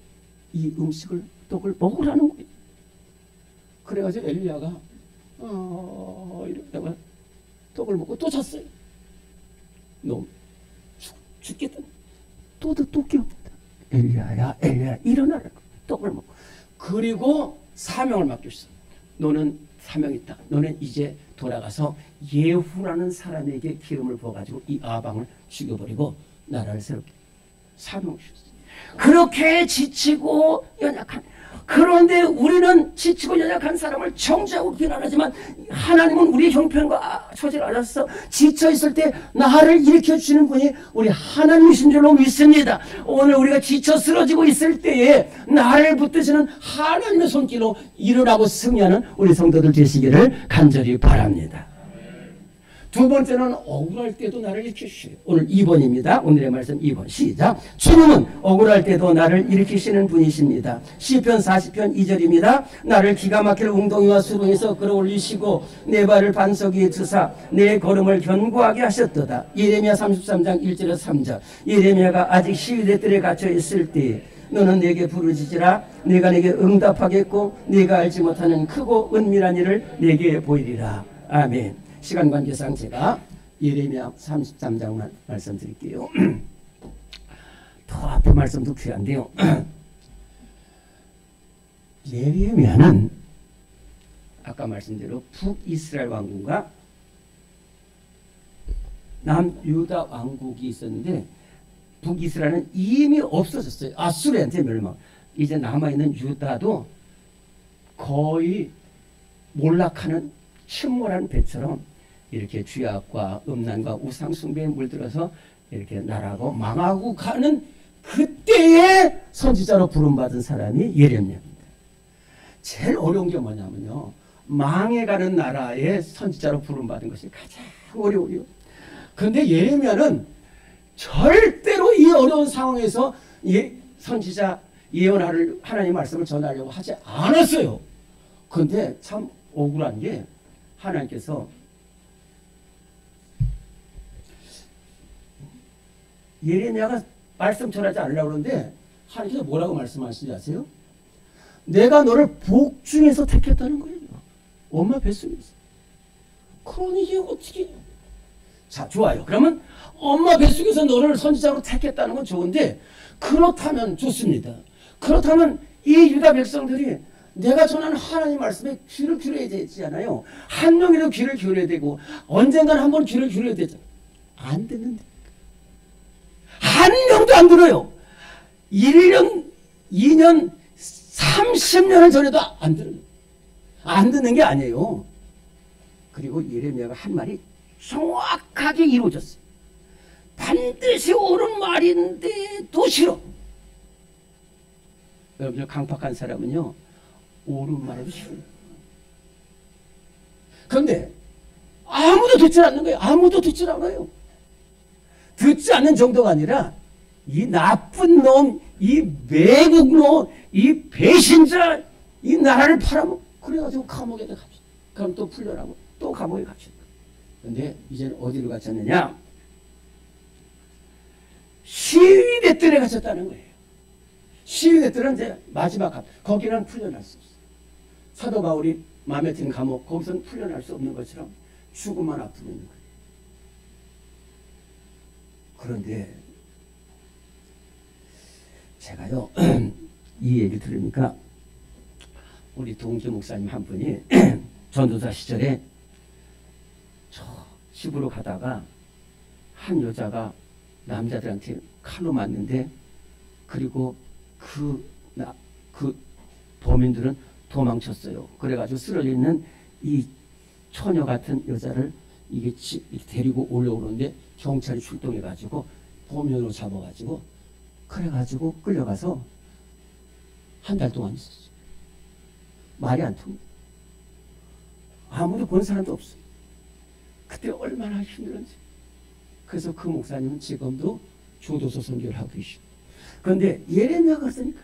이 음식을 떡을 먹으라는 거예요. 그래가지고 엘리야가 이러다가 떡을 먹고 또 잤어요. 너무 죽겠다. 또 깨웁니다. 엘리야야 일어나라. 떡을 먹고 그리고 사명을 맡겼어. 너는 사명이 있다. 너는 이제 돌아가서 예후라는 사람에게 기름을 부어가지고 이 아방을 죽여버리고 나라를 새롭게 사명을 주셨어. 그렇게 지치고 연약한 그런데 우리는 지치고 연약한 사람을 정죄하고 비난하지만 하나님은 우리의 형편과 처지를 알아서 지쳐있을 때 나를 일으켜주시는 분이 우리 하나님이신 줄로 믿습니다. 오늘 우리가 지쳐 쓰러지고 있을 때에 나를 붙드시는 하나님의 손길로 일어나고 승리하는 우리 성도들 되시기를 간절히 바랍니다. 두 번째는 억울할 때도 나를 일으키시요. 오늘 2번입니다. 오늘의 말씀 2번 시작. 주님은 억울할 때도 나를 일으키시는 분이십니다. 시편 40편 2절입니다. 나를 기가 막힐 웅덩이와 수렁에서 끌어올리시고 내 발을 반석 위에 드사 내 걸음을 견고하게 하셨도다. 예레미야 33장 1절에서 3절. 예레미야가 아직 시위대 뜰에 갇혀 있을 때 너는 내게 부르짖으라. 내가 내게 응답하겠고 네가 알지 못하는 크고 은밀한 일을 내게 보이리라. 아멘. 시간 관계상 제가 예레미야 33장만 말씀드릴게요. 더 앞에 말씀도 귀한데요. 예레미야는 아까 말씀대로 북이스라엘 왕국과 남유다 왕국이 있었는데 북이스라엘은 이미 없어졌어요. 아수르한테 멸망. 이제 남아있는 유다도 거의 몰락하는 침몰한 배처럼 이렇게 죄악과 음란과 우상 숭배에 물들어서 이렇게 나라고 망하고 가는 그때의 선지자로 부름받은 사람이 예레미야입니다. 제일 어려운 게 뭐냐면요, 망해가는 나라의 선지자로 부름받은 것이 가장 어려워요. 근데 예레미야는 절대로 이 어려운 상황에서 선지자 예언하를 하나님의 말씀을 전하려고 하지 않았어요. 근데 참 억울한 게 하나님께서 예레미야가 말씀 전하지 않으려고 그러는데 하나님께서 뭐라고 말씀하시는지 아세요? 내가 너를 복중에서 택했다는 거예요. 엄마 뱃속에서. 그러니 이게 어떻게? 자, 좋아요. 그러면 엄마 뱃속에서 너를 선지자로 택했다는 건 좋은데 그렇다면 좋습니다. 그렇다면 이 유다 백성들이 내가 전하는 하나님 말씀에 귀를 기울여야 되잖아요. 한 명이라도 귀를 기울여야 되고 언젠가는 한 번 귀를 기울여야 되잖아요. 안 듣는데. 한 명도 안 들어요. 1년, 2년, 30년을 전에도 안 들어요. 안 듣는 게 아니에요. 그리고 예레미야가 한 말이 정확하게 이루어졌어요. 반드시 옳은 말인데도 싫어. 여러분, 강팍한 사람은요, 옳은 말에도 싫어요. 그런데 아무도 듣지 않는 거예요. 아무도 듣지 않아요. 듣지 않는 정도가 아니라 이 나쁜 놈, 이 매국노, 이 배신자, 이 나라를 팔아먹고 그래가지고 감옥에 갇혀. 그럼 또 풀려나고 또 감옥에 갇혀. 그런데 이제는 어디로 갇혔느냐? 시위대들에 갇혔다는 거예요. 시위대들은 이제 마지막 감, 거기는 풀려날 수 없어요. 사도 바울이 마음에 든 감옥, 거기서는 풀려날 수 없는 것처럼 죽음만 앞두고 있는 거예요. 그런데 제가요 이 얘기 들으니까 우리 동주 목사님 한 분이 전도사 시절에 저 집으로 가다가 한 여자가 남자들한테 칼로 맞는데 그리고 그 범인들은 도망쳤어요. 그래가지고 쓰러져 있는 이 처녀 같은 여자를 이게 데리고 올라오는데 경찰이 출동해가지고 범인으로 잡아가지고 그래가지고 끌려가서 한 달 동안 있었어요. 말이 안 통해요. 아무도 본 사람도 없어요. 그때 얼마나 힘들었는지. 그래서 그 목사님은 지금도 교도소 선교를 하고 계시고. 그런데 예레미야가 있으니까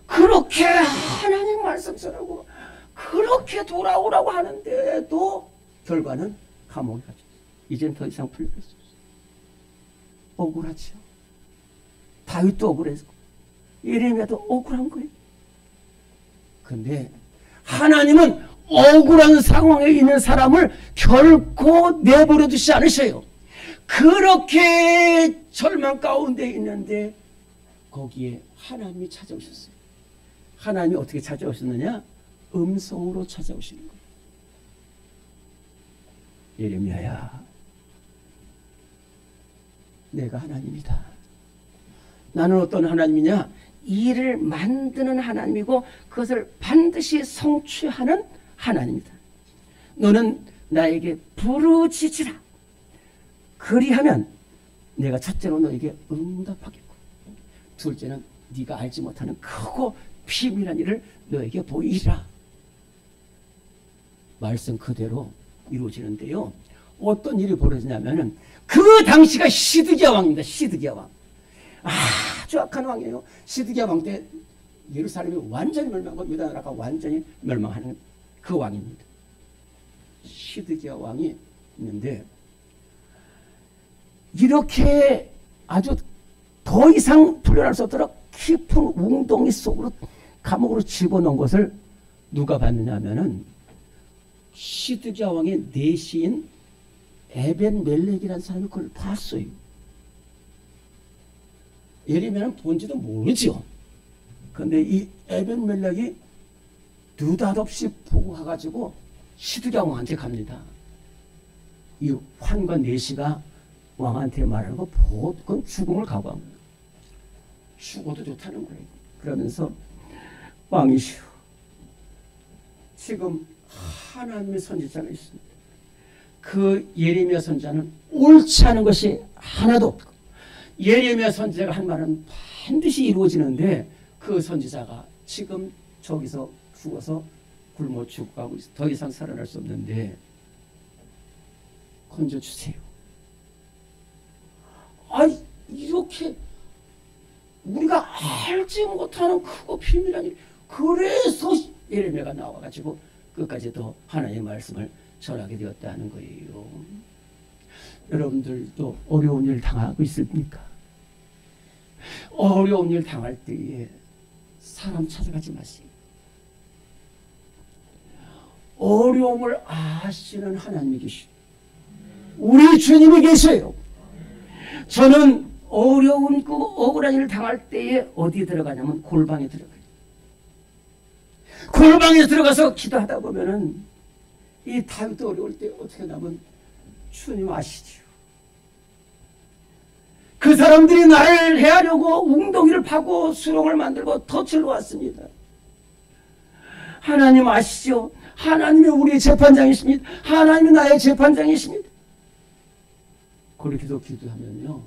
그렇게 하나님 말씀 전하고 그렇게 돌아오라고 하는데도 결과는 감옥에 갇혔어요. 이젠 더 이상 풀릴 수 없어요. 억울하죠. 다윗도 억울했고 예레미야도 억울한 거예요. 그런데 하나님은 억울한 상황에 있는 사람을 결코 내버려 두지 않으셔요. 그렇게 절망 가운데 있는데 거기에 하나님이 찾아오셨어요. 하나님이 어떻게 찾아오셨느냐? 음성으로 찾아오시는 거예요. 예레미야야, 내가 하나님이다. 나는 어떤 하나님이냐? 일을 만드는 하나님이고 그것을 반드시 성취하는 하나님이다. 너는 나에게 부르짖으라. 그리하면 내가 첫째로 너에게 응답하겠고 둘째는 네가 알지 못하는 크고 비밀한 일을 너에게 보이리라. 말씀 그대로 이루어지는데요. 어떤 일이 벌어지냐면은 그 당시가 시드기야 왕입니다. 시드기야 왕. 아주 악한 왕이에요. 시드기야 왕 때 예루살렘이 완전히 멸망하고 유다 나라가 완전히 멸망하는 그 왕입니다. 시드기야 왕이 있는데 이렇게 아주 더 이상 풀려날 수 없도록 깊은 웅덩이 속으로 감옥으로 집어넣은 것을 누가 봤느냐 하면은 시드기야 왕의 내시인 에벤멜렉이라는 사람이 그걸 봤어요. 예레미야는 본지도 모르죠. 그런데 이 에벤멜렉이 느닷없이 보고 가가지고 시드기야 왕한테 갑니다. 이 환관 내시가 왕한테 말하는 거 보고 그건 죽음을 각오합니다. 죽어도 좋다는 거예요. 그러면서 왕이시오, 지금 하나님의 선지자가 있습니다. 그 예레미야 선지자는 옳지 않은 것이 하나도 없고 예레미야 선지자가 한 말은 반드시 이루어지는데 그 선지자가 지금 저기서 죽어서 굶어 죽어가고 있어. 더 이상 살아날 수 없는데 건져주세요. 아니 이렇게 우리가 알지 못하는 크고 비밀한 일, 그래서 예레미야가 나와가지고 끝까지 더 하나님의 말씀을 전하게 되었다는 거예요. 여러분들도 어려운 일 당하고 있습니까? 어려운 일 당할 때에 사람 찾아가지 마세요. 어려움을 아시는 하나님이 계시고 우리 주님이 계세요. 저는 어려운 그 억울한 일을 당할 때에 어디에 들어가냐면 골방에 들어가요. 골방에 들어가서 기도하다 보면은 이 다윗도 어려울 때 어떻게 하냐면 주님 아시지요. 그 사람들이 나를 해하려고 웅덩이를 파고 수렁을 만들고 덫을 놓았습니다. 하나님 아시죠? 하나님이 우리의 재판장이십니다. 하나님이 나의 재판장이십니다. 그렇게도 기도하면요,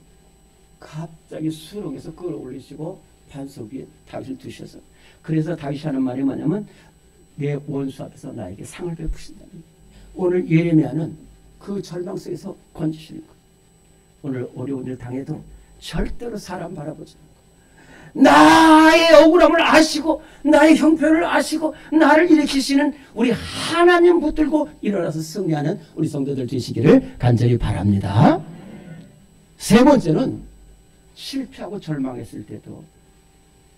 갑자기 수렁에서 끌어올리시고 반석 위에 다윗을 두셔서, 그래서 다윗이 하는 말이 뭐냐면 내 원수 앞에서 나에게 상을 베푸신다. 오늘 예레미야는 그 절망 속에서 건지시는 거예요. 오늘 어려운 일 당해도 절대로 사람 바라보지 않고 나의 억울함을 아시고 나의 형편을 아시고 나를 일으키시는 우리 하나님 붙들고 일어나서 승리하는 우리 성도들 되시기를 간절히 바랍니다. 세 번째는 실패하고 절망했을 때도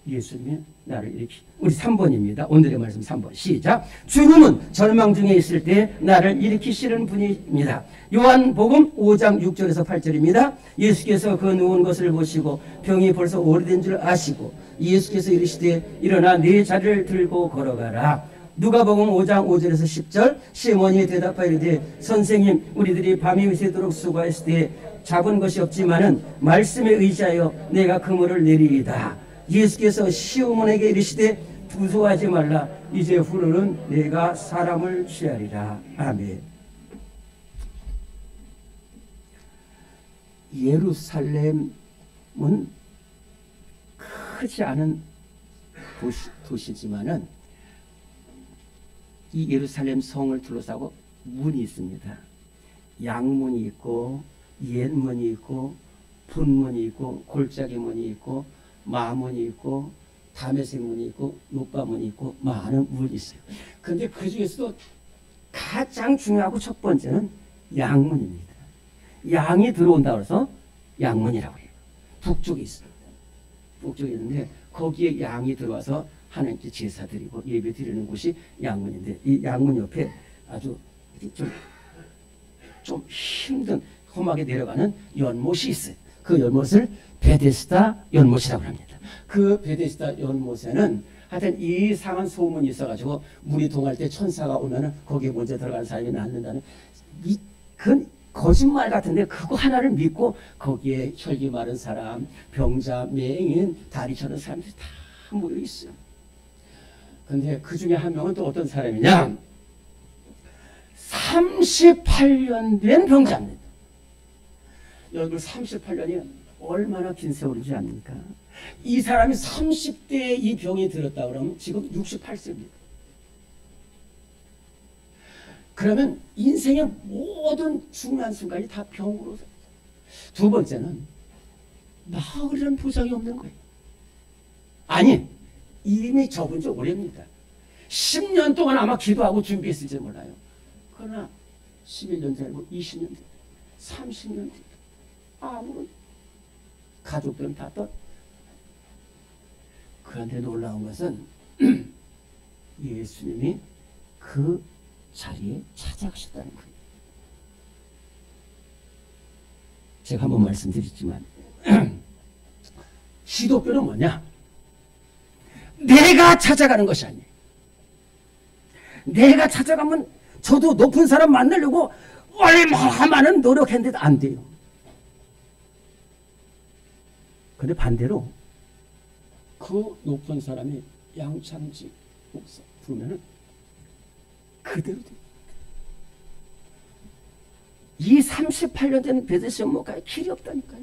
예수님이 나를 일으키. 우리 3번입니다. 오늘의 말씀 3번 시작. 주님은 절망 중에 있을 때 나를 일으키시는 분입니다. 요한복음 5장 6절에서 8절입니다. 예수께서 그 누운 것을 보시고 병이 벌써 오래된 줄 아시고 예수께서 이르시되 일어나 네 자리를 들고 걸어가라. 누가복음 5장 5절에서 10절. 시몬이 대답하여 이르되 선생님, 우리들이 밤이 새도록 수고했을 때 잡은 것이 없지만은 말씀에 의지하여 내가 그물을 내리이다. 예수께서 시몬에게 이르시되 두서워하지 말라. 이제 후로는 내가 사람을 취하리라. 아멘. 예루살렘은 크지 않은 도시지만은 이 예루살렘 성을 둘러싸고 문이 있습니다. 양문이 있고 옛문이 있고 분문이 있고 골짜기 문이 있고 마문이 있고 다메섹 문이 있고 요바문이 있고 많은 문이 있어요. 그런데 그 중에서도 가장 중요하고 첫 번째는 양문입니다. 양이 들어온다고 해서 양문이라고 해요. 북쪽에 있습니다. 북쪽에 있는데 거기에 양이 들어와서 하나님께 제사 드리고 예배 드리는 곳이 양문인데, 이 양문 옆에 아주 좀 힘든 험하게 내려가는 연못이 있어요. 그 연못을 베데스다 연못이라고 합니다. 그 베데스다 연못에는 하여튼 이상한 소문이 있어가지고 물이 동할 때 천사가 오면은 거기에 먼저 들어가는 사람이 낫는다는, 그 거짓말 같은데 그거 하나를 믿고 거기에 혈기 마른 사람, 병자, 맹인, 다리 저는 사람들이 다 모여 있어요. 근데 그 중에 한 명은 또 어떤 사람이냐? 38년 된 병자입니다. 여러분 38년이 얼마나 긴 세월인지 압니까? 이 사람이 30대에 이 병이 들었다 그러면 지금 68세입니다. 그러면 인생의 모든 중요한 순간이 다 병으로. 두 번째는 나으리란 보장이 없는 거예요. 아니, 이미 접은 지 오래입니다. 10년 동안 아마 기도하고 준비했을지 몰라요. 그러나 11년 되고 20년 되고 30년 되고 아무런 가족들은 다 떠. 그런데 놀라운 것은 예수님이 그 자리에 찾아가셨다는 거예요. 제가 한번 말씀드렸지만 기독교는 뭐냐? 내가 찾아가는 것이 아니에요. 내가 찾아가면 저도 높은 사람 만나려고 얼마나 많은 노력했는데도 안 돼요. 근데 반대로 그 높은 사람이 양창지 목사 부르면은 그대로 돼요. 이 38년 된 베데스다 연못가에 길이 없다니까요.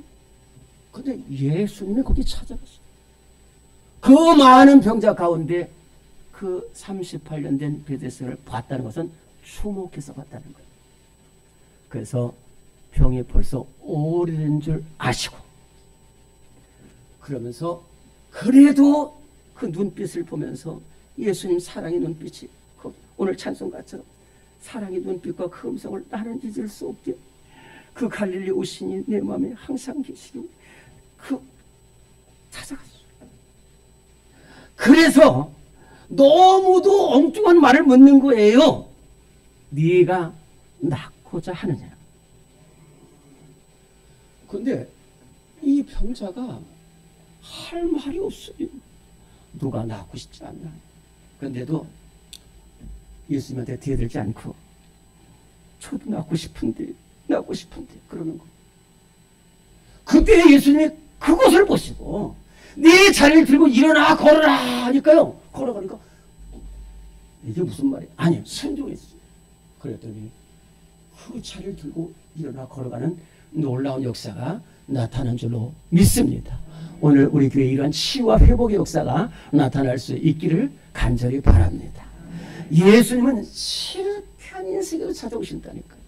근데 예수님이 거기 찾아갔어요. 그 많은 병자 가운데 그 38년 된 베데스다를 봤다는 것은 주목해서 봤다는 거예요. 그래서 병이 벌써 오래된 줄 아시고, 그러면서 그래도 그 눈빛을 보면서 예수님 사랑의 눈빛이 오늘 찬송가처럼 사랑의 눈빛과 그 음성을 나는 잊을 수 없게, 그 갈릴리 오시니 내 마음에 항상 계시니 그 찾아갔어요. 그래서 너무도 엉뚱한 말을 묻는 거예요. 네가 낳고자 하느냐. 근데 이 병자가 할 말이 없어요. 누가 낳고 싶지 않나. 그런데도 예수님한테 대들지 않고 저도 낳고 싶은데 그러는 거. 그때 예수님이 그것을 보시고 네 자리를 들고 일어나 걸어라 하니까요. 걸어가니까 이게 무슨 말이야? 아니요, 순종했어요. 그랬더니 그 자리를 들고 일어나 걸어가는 놀라운 역사가 나타난 줄로 믿습니다. 오늘 우리 교회에 이러한 치유와 회복의 역사가 나타날 수 있기를 간절히 바랍니다. 예수님은 실패한 인생으로 찾아오신다니까요.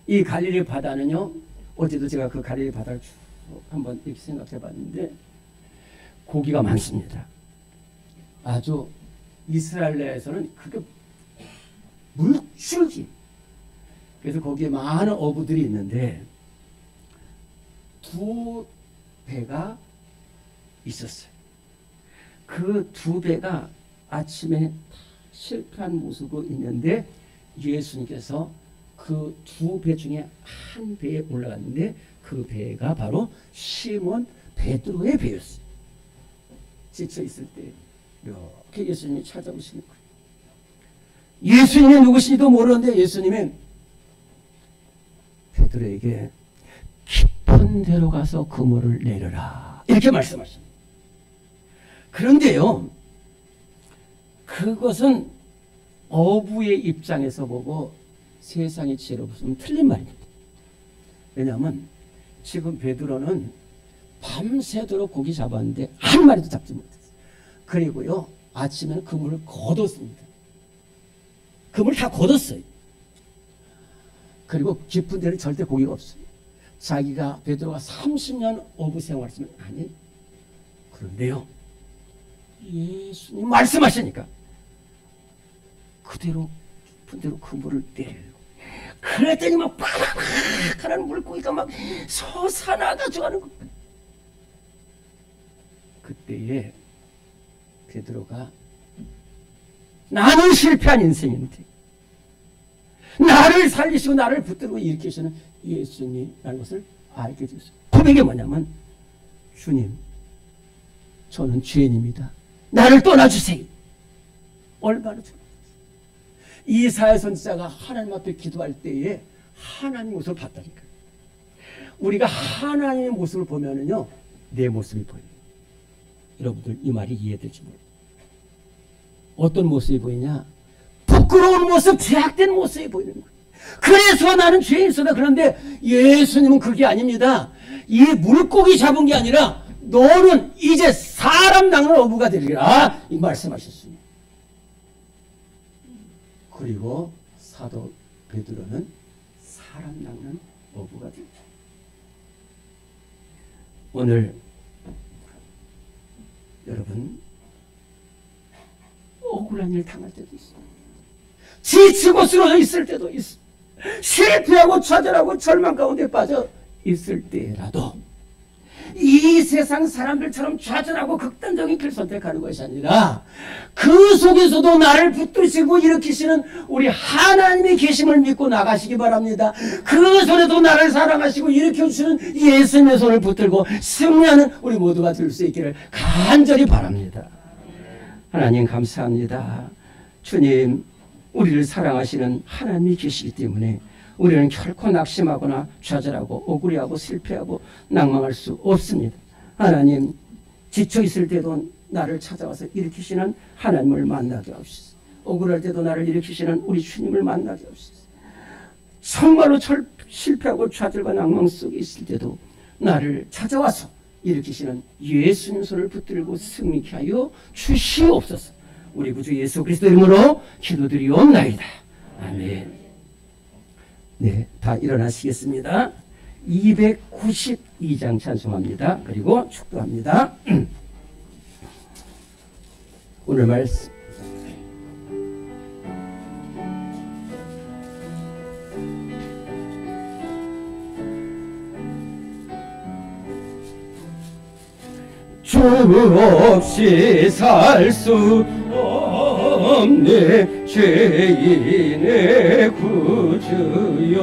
이 갈릴리 바다는요, 어제도 제가 그 갈릴리 바다를 쭉 한번 이렇게 생각해 봤는데 고기가 많습니다. 아주 이스라엘 내에서는 그게 물줄기. 그래서 거기에 많은 어부들이 있는데 두 배가 있었어요. 그 두 배가 아침에 실패한 모습으로 있는데 예수님께서 그 두 배 중에 한 배에 올라갔는데 그 배가 바로 시몬 베드로의 배였어요. 지쳐 있을 때 이렇게 예수님이 찾아오시는 거예요. 예수님이 누구신지도 모르는데 예수님은 베드로에게 깊은 데로 가서 그물을 내려라 이렇게 말씀하십니다. 그런데요, 그것은 어부의 입장에서 보고 세상의 지혜로 보면 틀린 말입니다. 왜냐하면 지금 베드로는 밤새도록 고기 잡았는데 한 마리도 잡지 못했어요. 그리고요, 아침에는 그물을 걷었습니다. 그물을 다 걷었어요. 그리고 깊은 데는 절대 고기가 없어요. 자기가 베드로가 30년 어부 생활했으면 아니. 그런데요, 예수님 말씀하시니까 그대로 깊은 데로 그물을 내려요. 그랬더니 막 파라팍 하는 물고기가 막 솟아나가지고 하는 겁니다. 그때에 베드로가 나는 실패한 인생인데 나를 살리시고 나를 붙들고 일으키시는 예수님이라는 것을 알게 됐어요. 고백이 뭐냐면 주님, 저는 죄인입니다. 나를 떠나주세요. 얼마나 좋아요. 이사야 선지자가 하나님 앞에 기도할 때에 하나님의 모습을 봤다니까요. 우리가 하나님의 모습을 보면은요, 내 모습이 보여요. 여러분들 이 말이 이해될지 모르겠어요. 어떤 모습이 보이냐? 부끄러운 모습, 죄악된 모습이 보이는 거예요. 그래서 나는 죄인이다. 그런데 예수님은 그게 아닙니다. 이 물고기 잡은 게 아니라 너는 이제 사람 낚는 어부가 되리라 이 말씀하셨습니다. 그리고 사도 베드로는 사람 낚는 어부가 되리라. 오늘 여러분 억울한 일 당할 때도 있어요. 지치고 쓰러져 있을 때도 있어요. 실패하고 좌절하고 절망 가운데 빠져 있을 때라도 이 세상 사람들처럼 좌절하고 극단적인 길을 선택하는 것이 아니라 그 속에서도 나를 붙드시고 일으키시는 우리 하나님의 계심을 믿고 나가시기 바랍니다. 그 손에도 나를 사랑하시고 일으켜주시는 예수님의 손을 붙들고 승리하는 우리 모두가 될 수 있기를 간절히 바랍니다. 하나님 감사합니다. 주님, 우리를 사랑하시는 하나님이 계시기 때문에 우리는 결코 낙심하거나 좌절하고 억울해하고 실패하고 낭망할 수 없습니다. 하나님, 지쳐있을 때도 나를 찾아와서 일으키시는 하나님을 만나게 하옵소서. 억울할 때도 나를 일으키시는 우리 주님을 만나게 하옵소서. 정말로 실패하고 좌절과 낭망 속에 있을 때도 나를 찾아와서 일으키시는 예수님 손을 붙들고 승리케 하여 주시옵소서. 우리 구주 예수 그리스도 이름으로 기도드리옵나이다. 아멘. 네, 다 일어나시겠습니다. 292장 찬송합니다. 그리고 축도합니다. 오늘 말씀 주 없이 살 수 없네 죄인의 구주여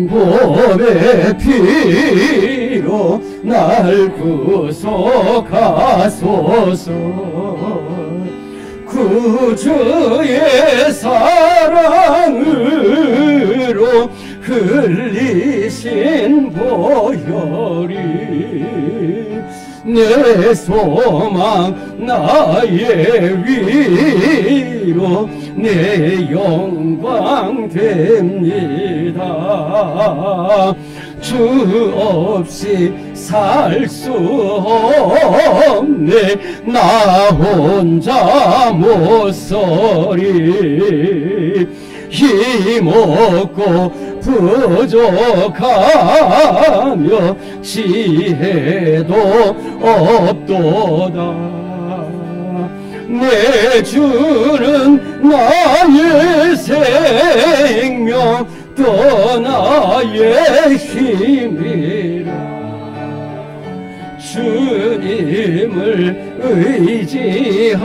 보배 피로 날 구속하소서. 구주의 사랑으로 흘리신 보혈이 내 소망 나의 위로 내 영광 됩니다. 주 없이 살 수 없네. 나 혼자 못 서리. 힘없고 부족하며 지혜도 없도다. 내 주는 나의 생명 또 나의 힘이라. 주님을 의지하여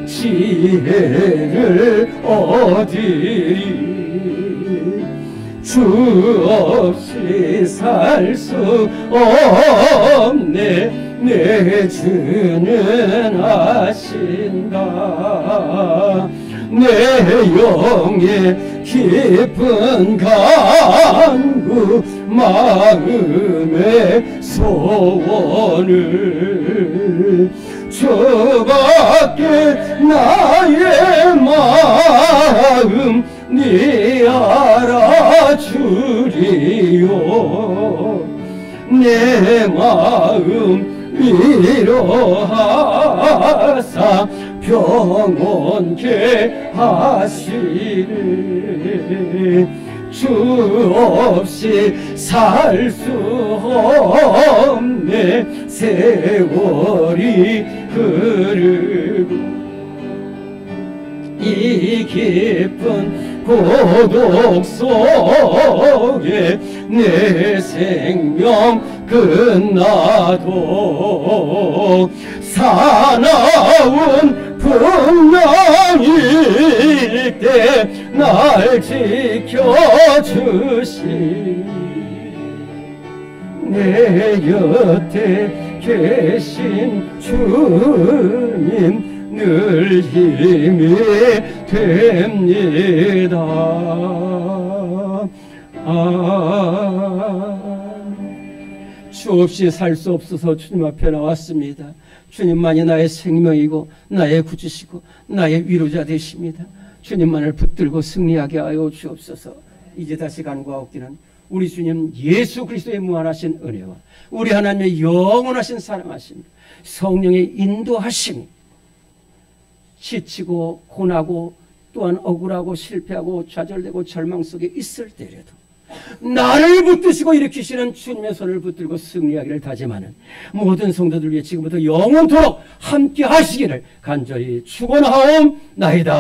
지혜를 얻으리. 주 없이 살 수 없네. 내 주는 아신다. 내 영의 깊은 간구 마음의 소원을 주밖에 나의 마음 네 알아주리요. 내 마음 위로하사 평온케 하시리. 주 없이 살 수 없네. 세월이 흐르고 이 깊은 고독 속에 내 생명 끝나도 사나운 풍랑일 때 날 지켜주시. 내 곁에 계신 주님 늘 힘이 됩니다. 주 없이 살 수 없어서 주님 앞에 나왔습니다. 주님만이 나의 생명이고 나의 구주시고 나의 위로자 되십니다. 주님만을 붙들고 승리하게 하여 주옵소서. 이제 다시 간구하옵기는 우리 주님 예수 그리스도의 무한하신 은혜와 우리 하나님의 영원하신 사랑하심, 성령의 인도하심, 지치고 고나고 또한 억울하고 실패하고 좌절되고 절망 속에 있을 때라도 나를 붙드시고 일으키시는 주님의 손을 붙들고 승리하기를 다짐하는 모든 성도들 위해 지금부터 영원토록 함께 하시기를 간절히 축원하옵나이다.